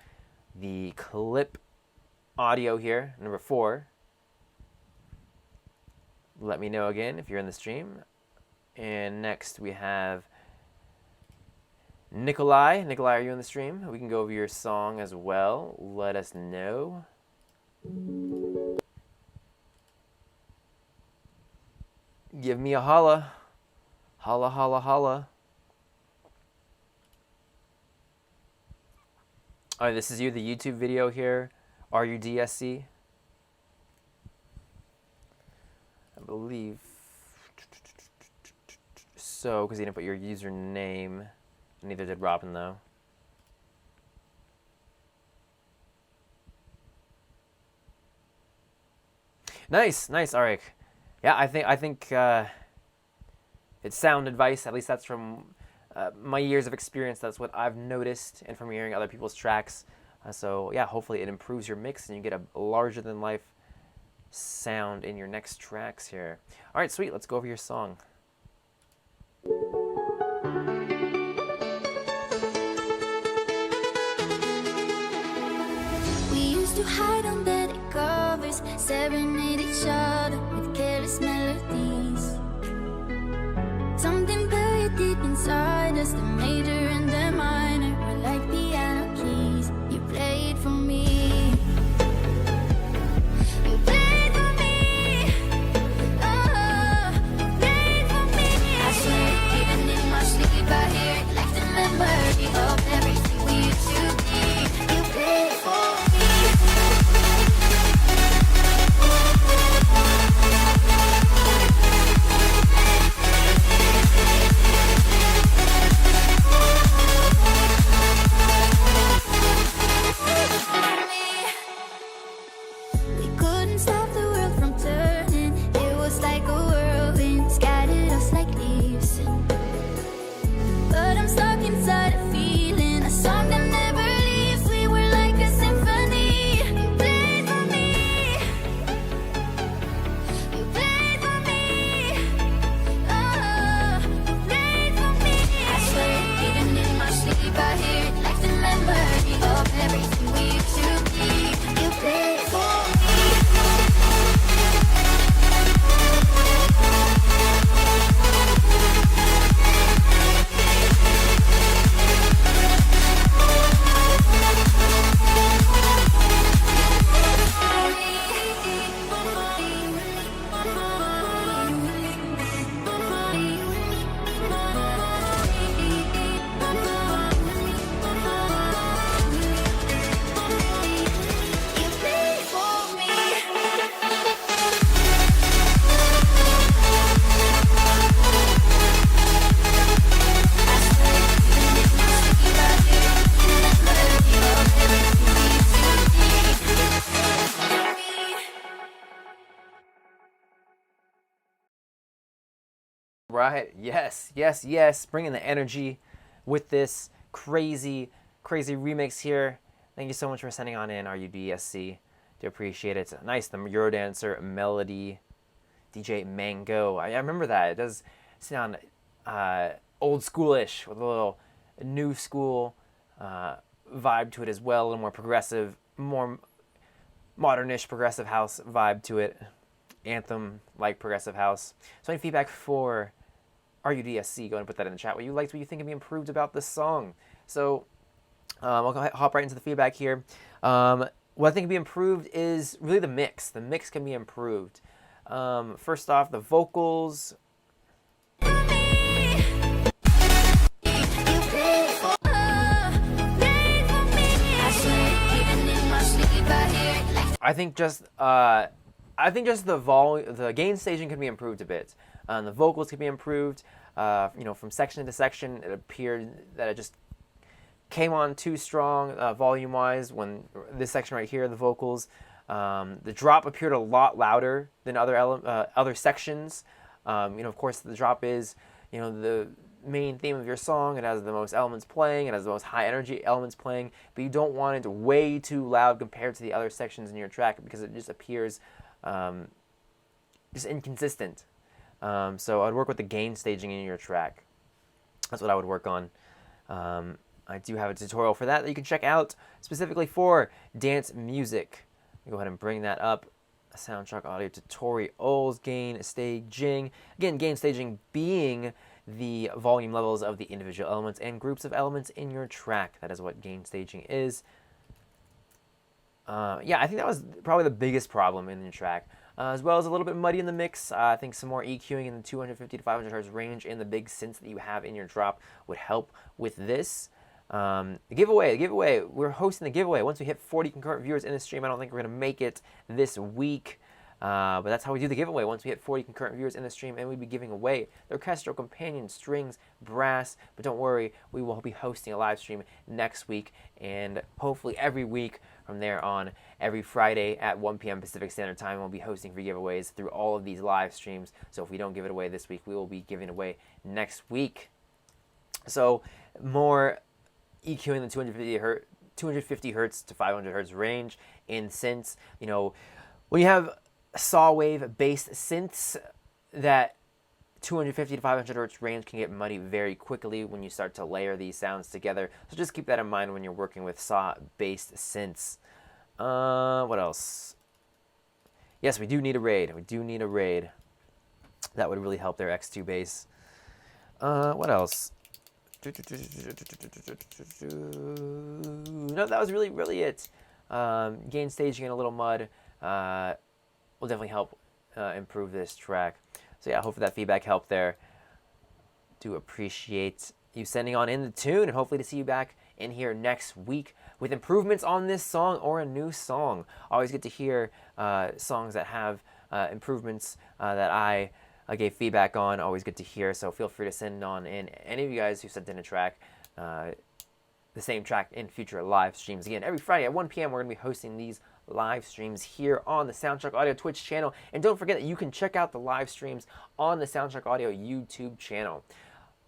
The clip audio here, number 4. Let me know again if you're in the stream. And next we have Nikolai. Nikolai, are you in the stream? We can go over your song as well. Let us know. Give me a holla. Holla, holla, holla. Oh, this is you, the YouTube video here. RUDSC. I believe. So, because you didn't put your username. Neither did Robin, though. Nice. All right. Yeah, I think it's sound advice. At least that's from my years of experience. That's what I've noticed, and from hearing other people's tracks. So yeah, hopefully it improves your mix and you get a larger than life sound in your next tracks here. All right, sweet. Let's go over your song. We used to hide under the covers, serenade each other with careless melodies. Something buried deep inside us, the major and the minor were like piano keys. You played for me. You played for me. Oh, you played for me. I swear, even in my sleep, I hear it like the memory of everything we used to be. You played for me. We couldn't stop the world from turning. It was like a whirlwind, scattered us like leaves. But I'm stuck inside a feeling, a song that never leaves. We were like a symphony. You played for me. You played for me. Oh, you played for me. I swear, even in my sleep, I hear it like the memory of everything we used to be. You played for me. You played for me. Right. Yes. Bringing the energy with this crazy remix here. Thank you so much for sending on in, RUDSC. Do appreciate it. Nice, the Eurodancer melody. DJ Mango. I remember that. It does sound old schoolish with a little new school vibe to it as well. A little more progressive, more modernish progressive house vibe to it. Anthem like progressive house. So any feedback for RUDSC, go ahead and put that in the chat. What you liked, what you think can be improved about this song. So I'll hop right into the feedback here. What I think can be improved is really the mix. The mix can be improved. First off, the vocals. I think just the gain staging can be improved a bit. The vocals can be improved. From section to section, it appeared that it just came on too strong volume-wise. When this section right here, the vocals, the drop appeared a lot louder than other sections. Of course, the drop is the main theme of your song. It has the most elements playing. It has the most high energy elements playing. But you don't want it way too loud compared to the other sections in your track because it just appears just inconsistent. So I'd work with the gain staging in your track. That's what I would work on. I do have a tutorial for that you can check out specifically for dance music. Go ahead and bring that up. SoundShock audio tutorials, gain staging. Again, gain staging being the volume levels of the individual elements and groups of elements in your track. That is what gain staging is. Yeah, I think that was probably the biggest problem in your track. As well as a little bit muddy in the mix. I think some more EQing in the 250 to 500 hertz range and the big synths that you have in your drop would help with this. The giveaway. We're hosting the giveaway. Once we hit 40 concurrent viewers in the stream, I don't think we're going to make it this week. But that's how we do the giveaway. Once we hit 40 concurrent viewers in the stream, and we'll be giving away the orchestral companion, strings, brass. But don't worry, we will be hosting a live stream next week, and hopefully every week from there on, every Friday at 1 p.m. Pacific Standard Time, we'll be hosting free giveaways through all of these live streams. So if we don't give it away this week, we will be giving it away next week. So more EQing the 250 hertz to 500 hertz range in synths. When you have saw wave based synths, that 250 to 500 hertz range can get muddy very quickly when you start to layer these sounds together. So just keep that in mind when you're working with saw based synths. What else? Yes, we do need a raid. That would really help their X2 bass. What else? No, that was really it. Gain staging and a little mud will definitely help improve this track. So yeah, hopefully that feedback helped there. Do appreciate you sending on in the tune, and hopefully to see you back in here next week with improvements on this song or a new song. Always get to hear songs that have improvements that I gave feedback on. Always good to hear, so feel free to send on in any of you guys who sent in a track, the same track in future live streams. Again, every Friday at 1 p.m. we're going to be hosting these live streams here on the SoundShock Audio Twitch channel. And don't forget that you can check out the live streams on the SoundShock Audio YouTube channel.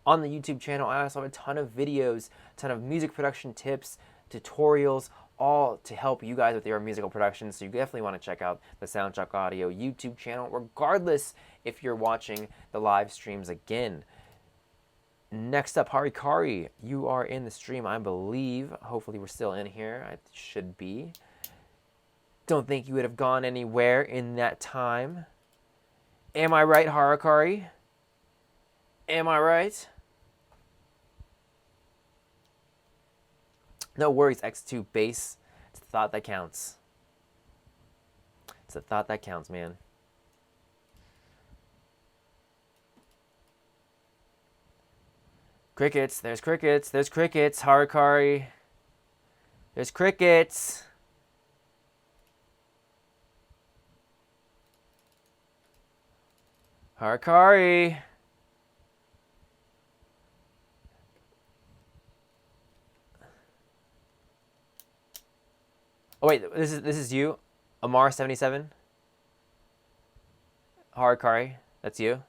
On the YouTube channel, I also have a ton of videos, a ton of music production tips, tutorials, all to help you guys with your musical production. So you definitely want to check out the SoundShock Audio YouTube channel, regardless if you're watching the live streams again. Next up, Harikari, you are in the stream, I believe. Hopefully we're still in here. I should be. Don't think you would have gone anywhere in that time. Am I right, Harikari? Am I right? No worries, X2 bass. It's the thought that counts. It's the thought that counts, man. Crickets, there's crickets, Harikari. There's crickets. Harikari. Oh wait, this is you, Amar77. Harikari, that's you.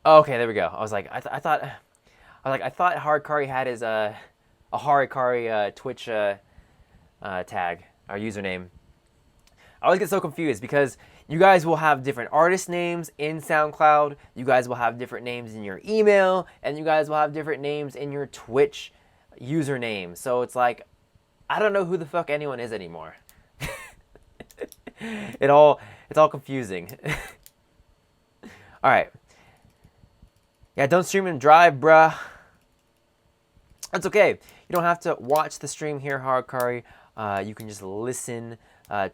Oh, okay, there we go. I was like, I thought I thought Harikari had his a Harikari Twitch tag or username. I always get so confused because you guys will have different artist names in SoundCloud, you guys will have different names in your email, and you guys will have different names in your Twitch username. So it's like, I don't know who the fuck anyone is anymore. It's all confusing. All right. Yeah, don't stream and drive, bruh. That's okay. You don't have to watch the stream here, Harikari. You can just listen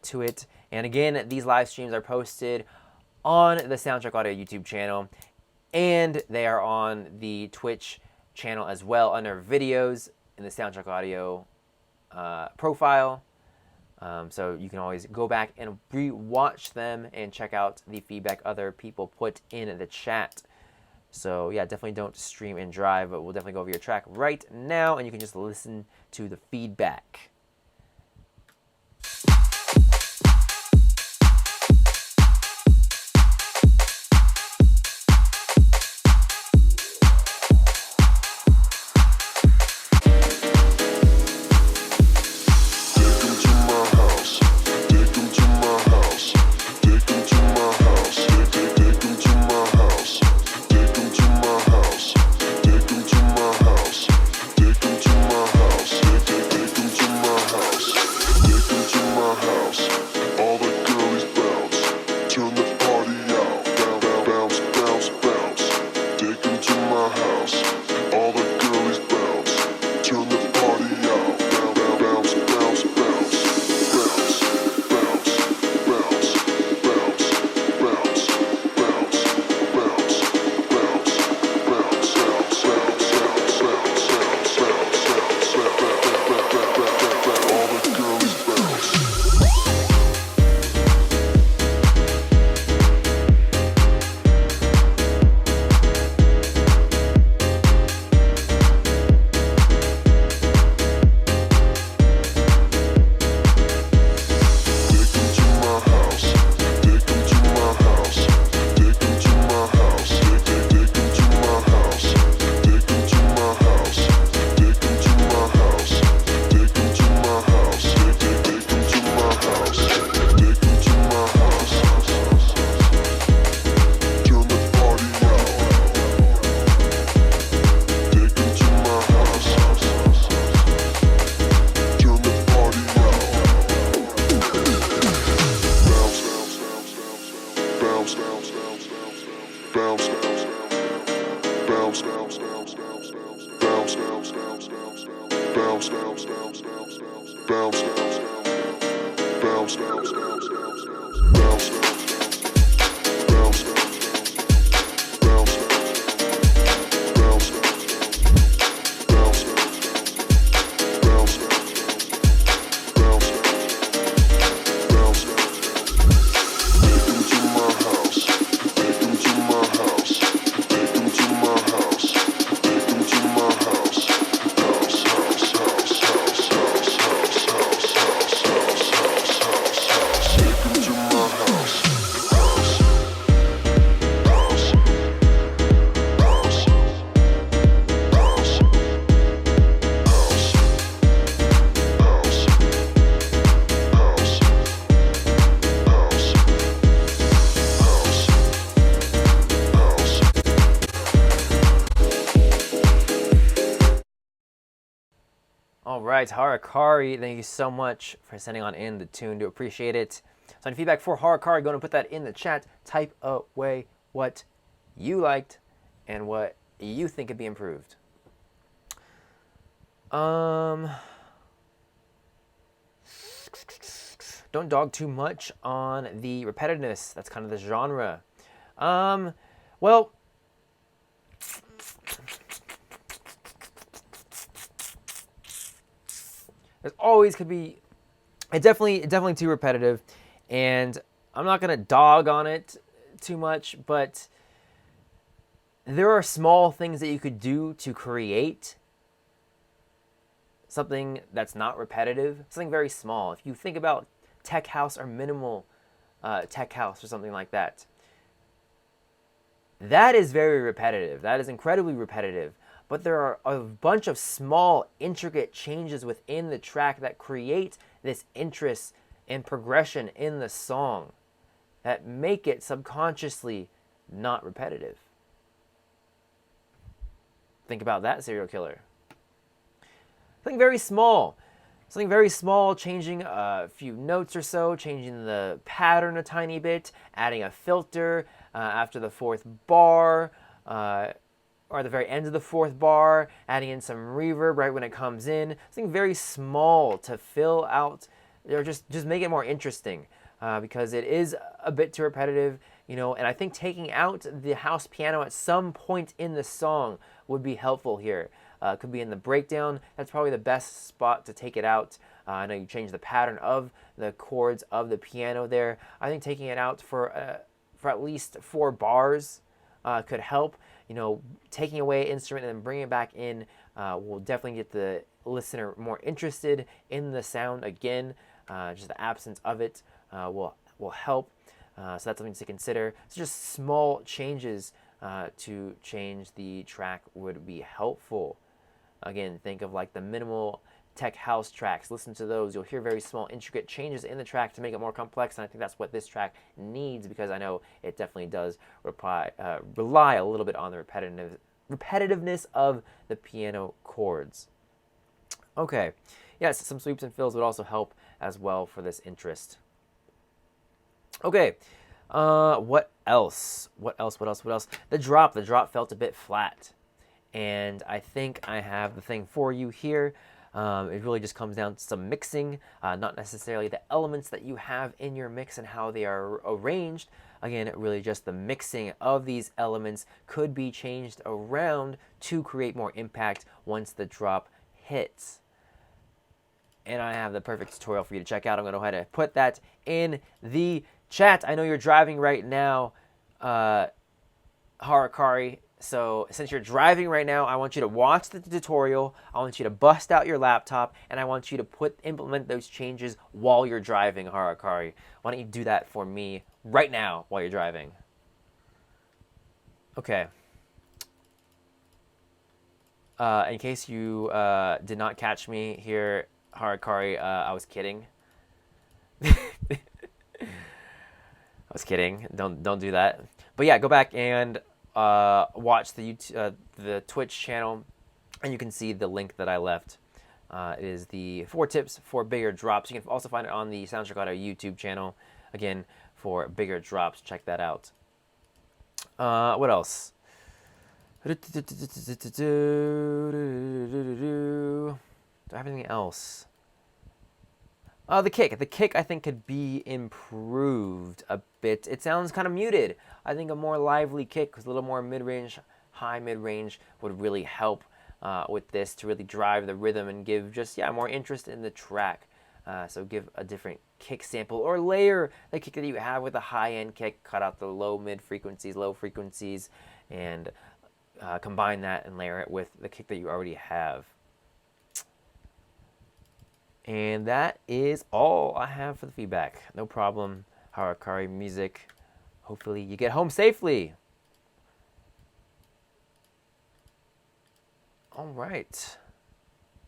to it. And again, these live streams are posted on the SoundShock Audio YouTube channel, and they are on the Twitch channel as well under videos in the SoundShock Audio profile. So you can always go back and re-watch them and check out the feedback other people put in the chat. So yeah, definitely don't stream and drive, but we'll definitely go over your track right now, and you can just listen to the feedback. All right, Harikari, thank you so much for sending on in the tune. Do appreciate it. So any feedback for Harikari, go and put that in the chat. Type away what you liked and what you think could be improved. Don't dog too much on the repetitiveness. That's kind of the genre. Well, there's always could be, it definitely too repetitive, and I'm not gonna dog on it too much, but there are small things that you could do to create something that's not repetitive, something very small. If you think about tech house or minimal tech house or something like that, that is very repetitive. That is incredibly repetitive. but there are a bunch of small, intricate changes within the track that create this interest and progression in the song that make it subconsciously not repetitive. Think about that, serial killer. Something very small, changing a few notes or so, changing the pattern a tiny bit, adding a filter after the fourth bar, or at the very end of the fourth bar, adding in some reverb right when it comes in. Something very small to fill out, or just make it more interesting, because it is a bit too repetitive, you know. And I think taking out the house piano at some point in the song would be helpful here. Could be in the breakdown. That's probably the best spot to take it out. I know you change the pattern of the chords of the piano there. I think taking it out for at least 4 bars could help. You know, taking away an instrument and then bringing it back in will definitely get the listener more interested in the sound again. Just the absence of it will help. So that's something to consider. So just small changes to change the track would be helpful. Again, think of like the minimal tech house tracks. Listen to those. You'll hear very small, intricate changes in the track to make it more complex, and I think that's what this track needs, because I know it definitely does rely a little bit on the repetitiveness of the piano chords. Okay, yes, some sweeps and fills would also help as well for this interest. Okay, what else? The drop felt a bit flat. And I think I have the thing for you here. It really just comes down to some mixing, not necessarily the elements that you have in your mix and how they are arranged. Again, really just the mixing of these elements could be changed around to create more impact once the drop hits. And I have the perfect tutorial for you to check out. I'm going to go ahead and put that in the chat. I know you're driving right now, Harakari. So since you're driving right now, I want you to watch the tutorial. I want you to bust out your laptop, and I want you to implement those changes while you're driving, Harakari. Why don't you do that for me right now while you're driving? Okay. In case you did not catch me here, Harakari, I was kidding. I was kidding. Don't do that. But yeah, go back and watch the the Twitch channel, and you can see the link that I left. It is the 4 tips for bigger drops. You can also find it on the SoundShock Audio YouTube channel, again, for bigger drops. Check that out. What else? Do I have anything else? The kick I think could be improved a bit. It sounds kind of muted. I think a more lively kick with a little more mid-range, high mid-range would really help with this to really drive the rhythm and give just, more interest in the track. So give a different kick sample, or layer the kick that you have with a high-end kick, cut out the low frequencies, and combine that and layer it with the kick that you already have. And that is all I have for the feedback. No problem, Harakari Music. Hopefully you get home safely. All right.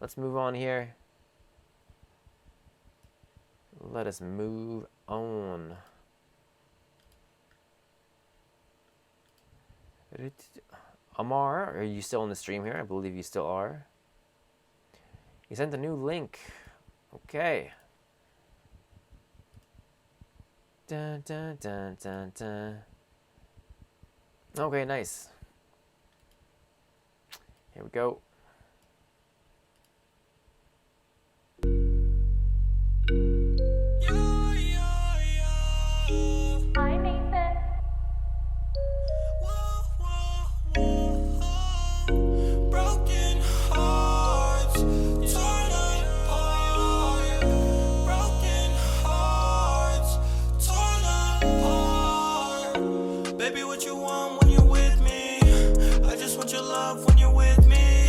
Let's move on here. Let us move on. Amar, are you still in the stream here? I believe you still are. You sent a new link. Okay. Dun, dun, dun, dun, dun. Okay, nice. Here we go. Baby, what you want when you're with me? I just want your love when you're with me.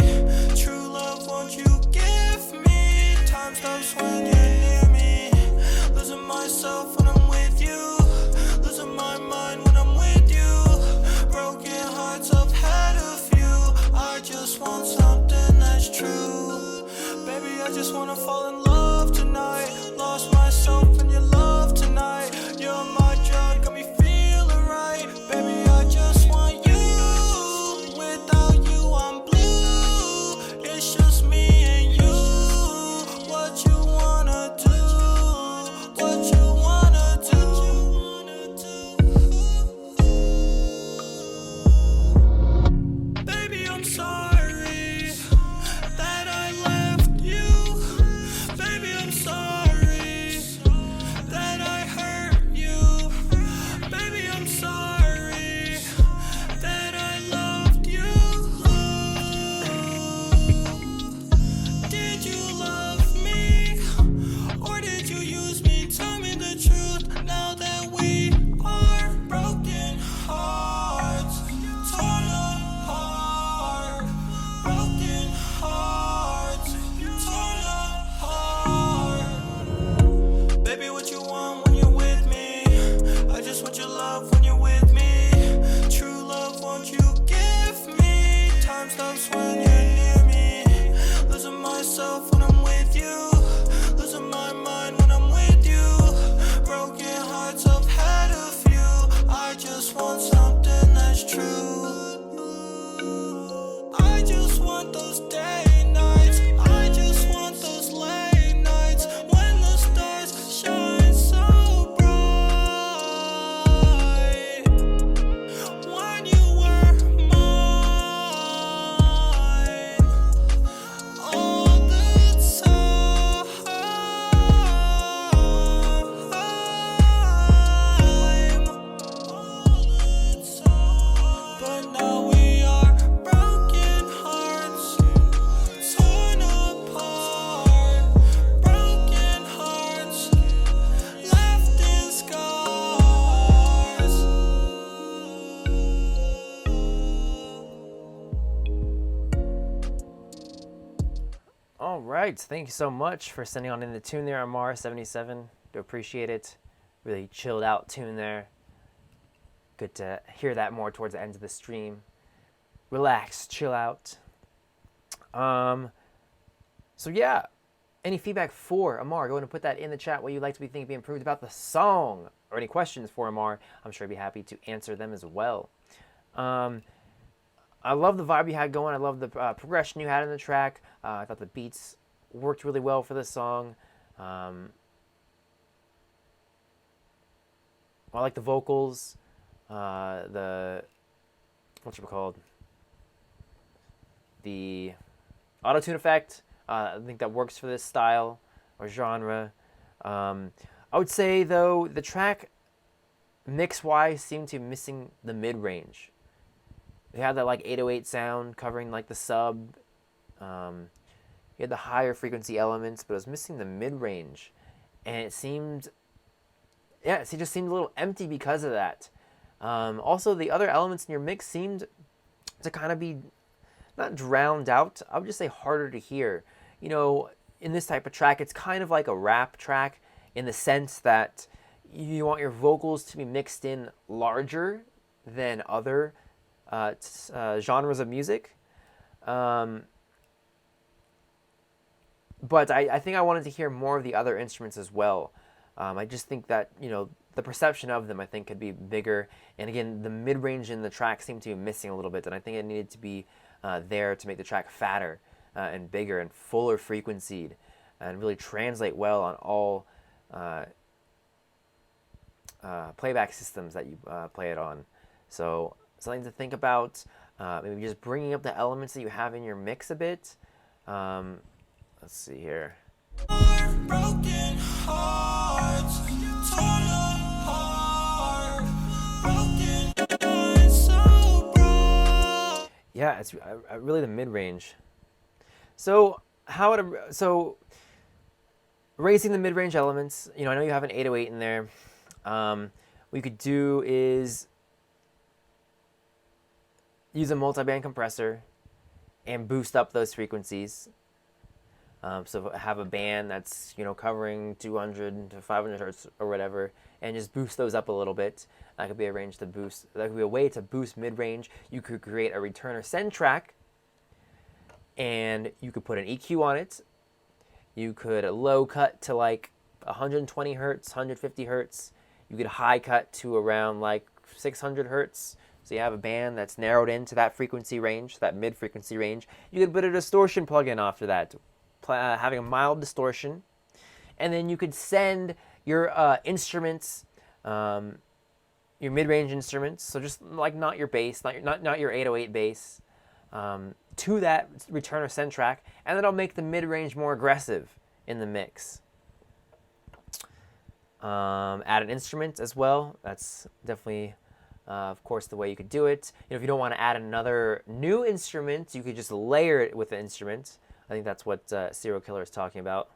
what you wanna do, what you wanna do. Baby, I'm sorry that I left you. Baby, I'm sorry that I hurt you. Baby, I'm sorry that I loved you. Did you love me or did you use me? Tell me the truth now that we are broken hearts, torn apart, broken hearts, torn apart. Baby, what you want when you're with me? I just want your love when you're with me. True love, won't you give me? Time stops when you're near me. Losing myself when I'm with you. Losing my mind when I'm with you. Broken hearts I've had a few. I just want something that's true. I just want those day nights. I just want those late nights when the stars shine so bright. When you were mine all the time, but now we are broken hearts, torn apart, broken hearts, left in scars. All right, thank you so much for sending on in the tune there, Amar77. Do appreciate it. Really chilled out tune there. Good to hear that more towards the end of the stream. Relax, chill out. So yeah, any feedback for Amar? Go ahead and put that in the chat. What you'd like to be thinking be improved about the song, or any questions for Amar. I'm sure he'd be happy to answer them as well. I love the vibe you had going. I love the progression you had in the track. I thought the beats worked really well for the song. I like the vocals. The what's it called? The auto-tune effect. I think that works for this style or genre. I would say though the track mix-wise seemed to be missing the mid-range. They had that like 808 sound covering like the sub. You had the higher frequency elements, but it was missing the mid-range, and it seemed, yeah, it just seemed a little empty because of that. Also, the other elements in your mix seemed to kind of be not drowned out. I would just say harder to hear. You know, in this type of track, it's kind of like a rap track in the sense that you want your vocals to be mixed in larger than other genres of music. But I think I wanted to hear more of the other instruments as well. I just think that, you know, the perception of them, I think, could be bigger. And again, the mid-range in the track seemed to be missing a little bit, and I think it needed to be there to make the track fatter and bigger and fuller frequencied and really translate well on all playback systems that you play it on. So something to think about. Maybe just bringing up the elements that you have in your mix a bit. Let's see here. Broken hearts, torn apart, broken hearts so bright. Yeah, it's really the mid-range. So so raising the mid-range elements. You know, I know you have an 808 in there. What you could do is use a multi-band compressor and boost up those frequencies. So have a band that's, you know, covering 200 to 500 hertz or whatever, and just boost those up a little bit. That could be a range to boost. That could be a way to boost mid-range. You could create a return or send track, and you could put an EQ on it. You could low cut to like 120 hertz, 150 hertz. You could high cut to around like 600 hertz. So you have a band that's narrowed into that frequency range, that mid-frequency range. You could put a distortion plugin after that. having a mild distortion. And then you could send your instruments, your mid-range instruments, so just like not your bass, not your 808 bass, to that return or send track, and that'll make the mid-range more aggressive in the mix. Add an instrument as well. That's definitely, of course, the way you could do it. If you don't want to add another new instrument, you could just layer it with the instrument. I think that's what Serial Killer is talking about.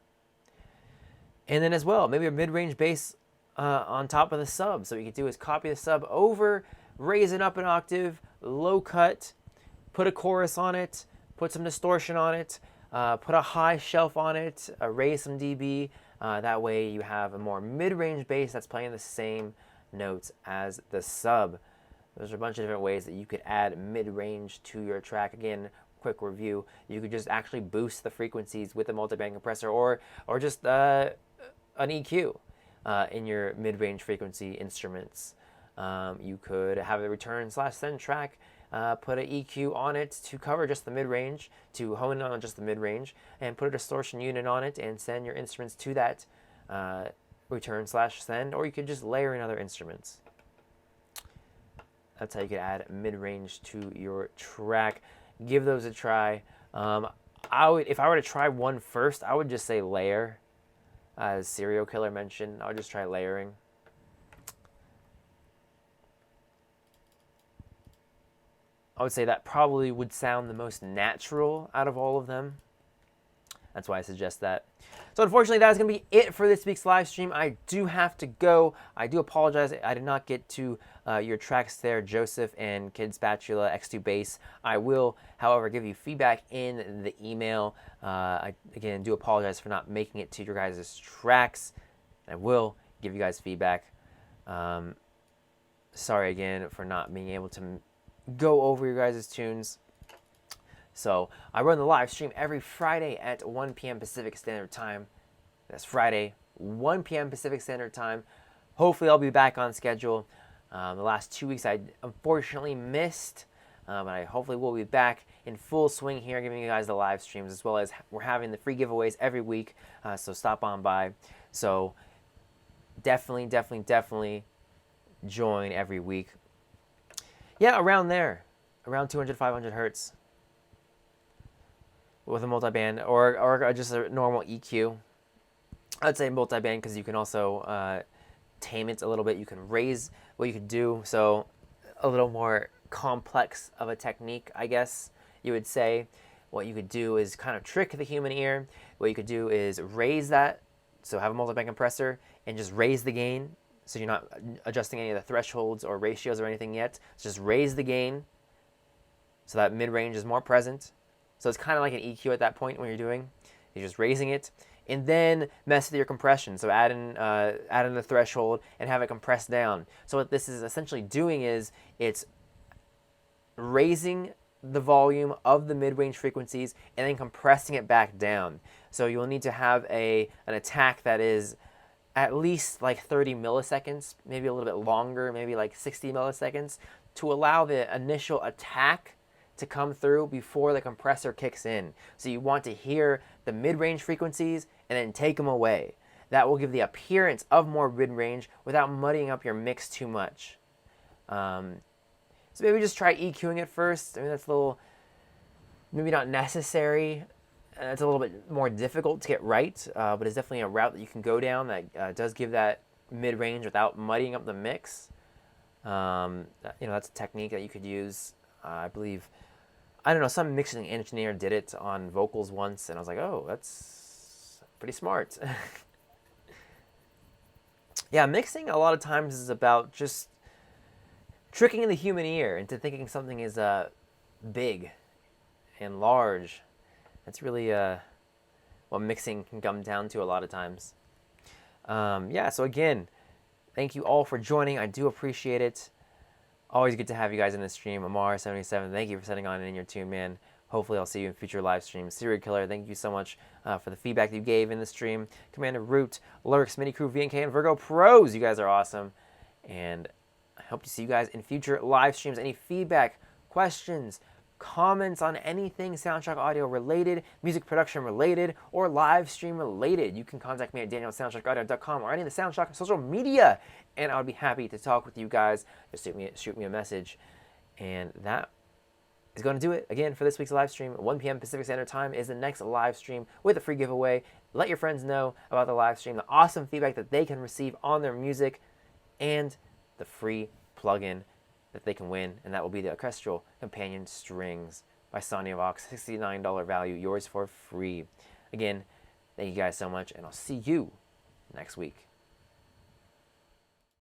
And then as well, maybe a mid-range bass on top of the sub. So what you could do is copy the sub over, raise it up an octave, low cut, put a chorus on it, put some distortion on it, put a high shelf on it, raise some dB. That way you have a more mid-range bass that's playing the same notes as the sub. There's a bunch of different ways that you could add mid-range to your track. Again, quick review, you could just actually boost the frequencies with a multiband compressor or just an EQ in your mid-range frequency instruments. You could have a return/send track, put an EQ on it to cover just the mid-range, to hone in on just the mid-range, and put a distortion unit on it and send your instruments to that return/send, or you could just layer in other instruments. That's how you could add mid-range to your track. Give those a try. If I were to try one first, I would just say layer. As Serial Killer mentioned, I would just try layering. I would say that probably would sound the most natural out of all of them. That's why I suggest that. So unfortunately, that is going to be it for this week's live stream. I do have to go. I do apologize. I did not get to your tracks there, Joseph and Kid Spatula, X2 Bass. I will, however, give you feedback in the email. I, again, do apologize for not making it to your guys' tracks. I will give you guys feedback. Sorry again for not being able to go over your guys' tunes. So I run the live stream every Friday at 1 p.m. Pacific Standard Time. That's Friday, 1 p.m. Pacific Standard Time. Hopefully I'll be back on schedule. The last 2 weeks I unfortunately missed, but I hopefully will be back in full swing here, giving you guys the live streams, as well as we're having the free giveaways every week, so stop on by. So definitely join every week. Yeah, around there, around 200, 500 hertz with a multiband or just a normal EQ. I'd say multiband because you can also tame it a little bit. You can raise what you could do, so a little more complex of a technique, I guess you would say. What you could do is kind of trick the human ear. What you could do is raise that, so have a multiband compressor and just raise the gain. So you're not adjusting any of the thresholds or ratios or anything yet. Just raise the gain so that mid-range is more present. So it's kind of like an EQ at that point when you're doing. You're just raising it. And then mess with your compression. So add in the threshold and have it compressed down. So what this is essentially doing is it's raising the volume of the mid-range frequencies and then compressing it back down. So you'll need to have an attack that is at least like 30 milliseconds, maybe a little bit longer, maybe like 60 milliseconds, to allow the initial attack to come through before the compressor kicks in. So you want to hear the mid-range frequencies and then take them away. That will give the appearance of more mid-range without muddying up your mix too much. So maybe just try EQing it first. I mean, that's a little, maybe not necessary. It's a little bit more difficult to get right, but it's definitely a route that you can go down that does give that mid-range without muddying up the mix. That's a technique that you could use. I believe, I don't know, some mixing engineer did it on vocals once, and I was like, oh, that's pretty smart. Yeah, mixing a lot of times is about just tricking the human ear into thinking something is big and large. That's really what mixing can come down to a lot of times. So again, thank you all for joining. I do appreciate it. Always good to have you guys in the stream. Amar77, thank you for setting on in your tune, man. Hopefully I'll see you in future live streams. Serial Killer, thank you so much for the feedback that you gave in the stream. Commander Root, Lurks, Mini Crew, VNK, and Virgo Pros, you guys are awesome. And I hope to see you guys in future live streams. Any feedback, questions, comments on anything SoundShock audio related, music production related, or live stream related, you can contact me at daniel@soundshockaudio.com or any of the SoundShock social media, and I would be happy to talk with you guys. Just shoot me a message. And that is going to do it again for this week's live stream. 1 p.m. Pacific Standard Time is the next live stream with a free giveaway. Let your friends know about the live stream, the awesome feedback that they can receive on their music, and the free plugin that they can win, and that will be the Orchestral Companion Strings by SonioVox. $69 value, yours for free. Again, thank you guys so much, and I'll see you next week.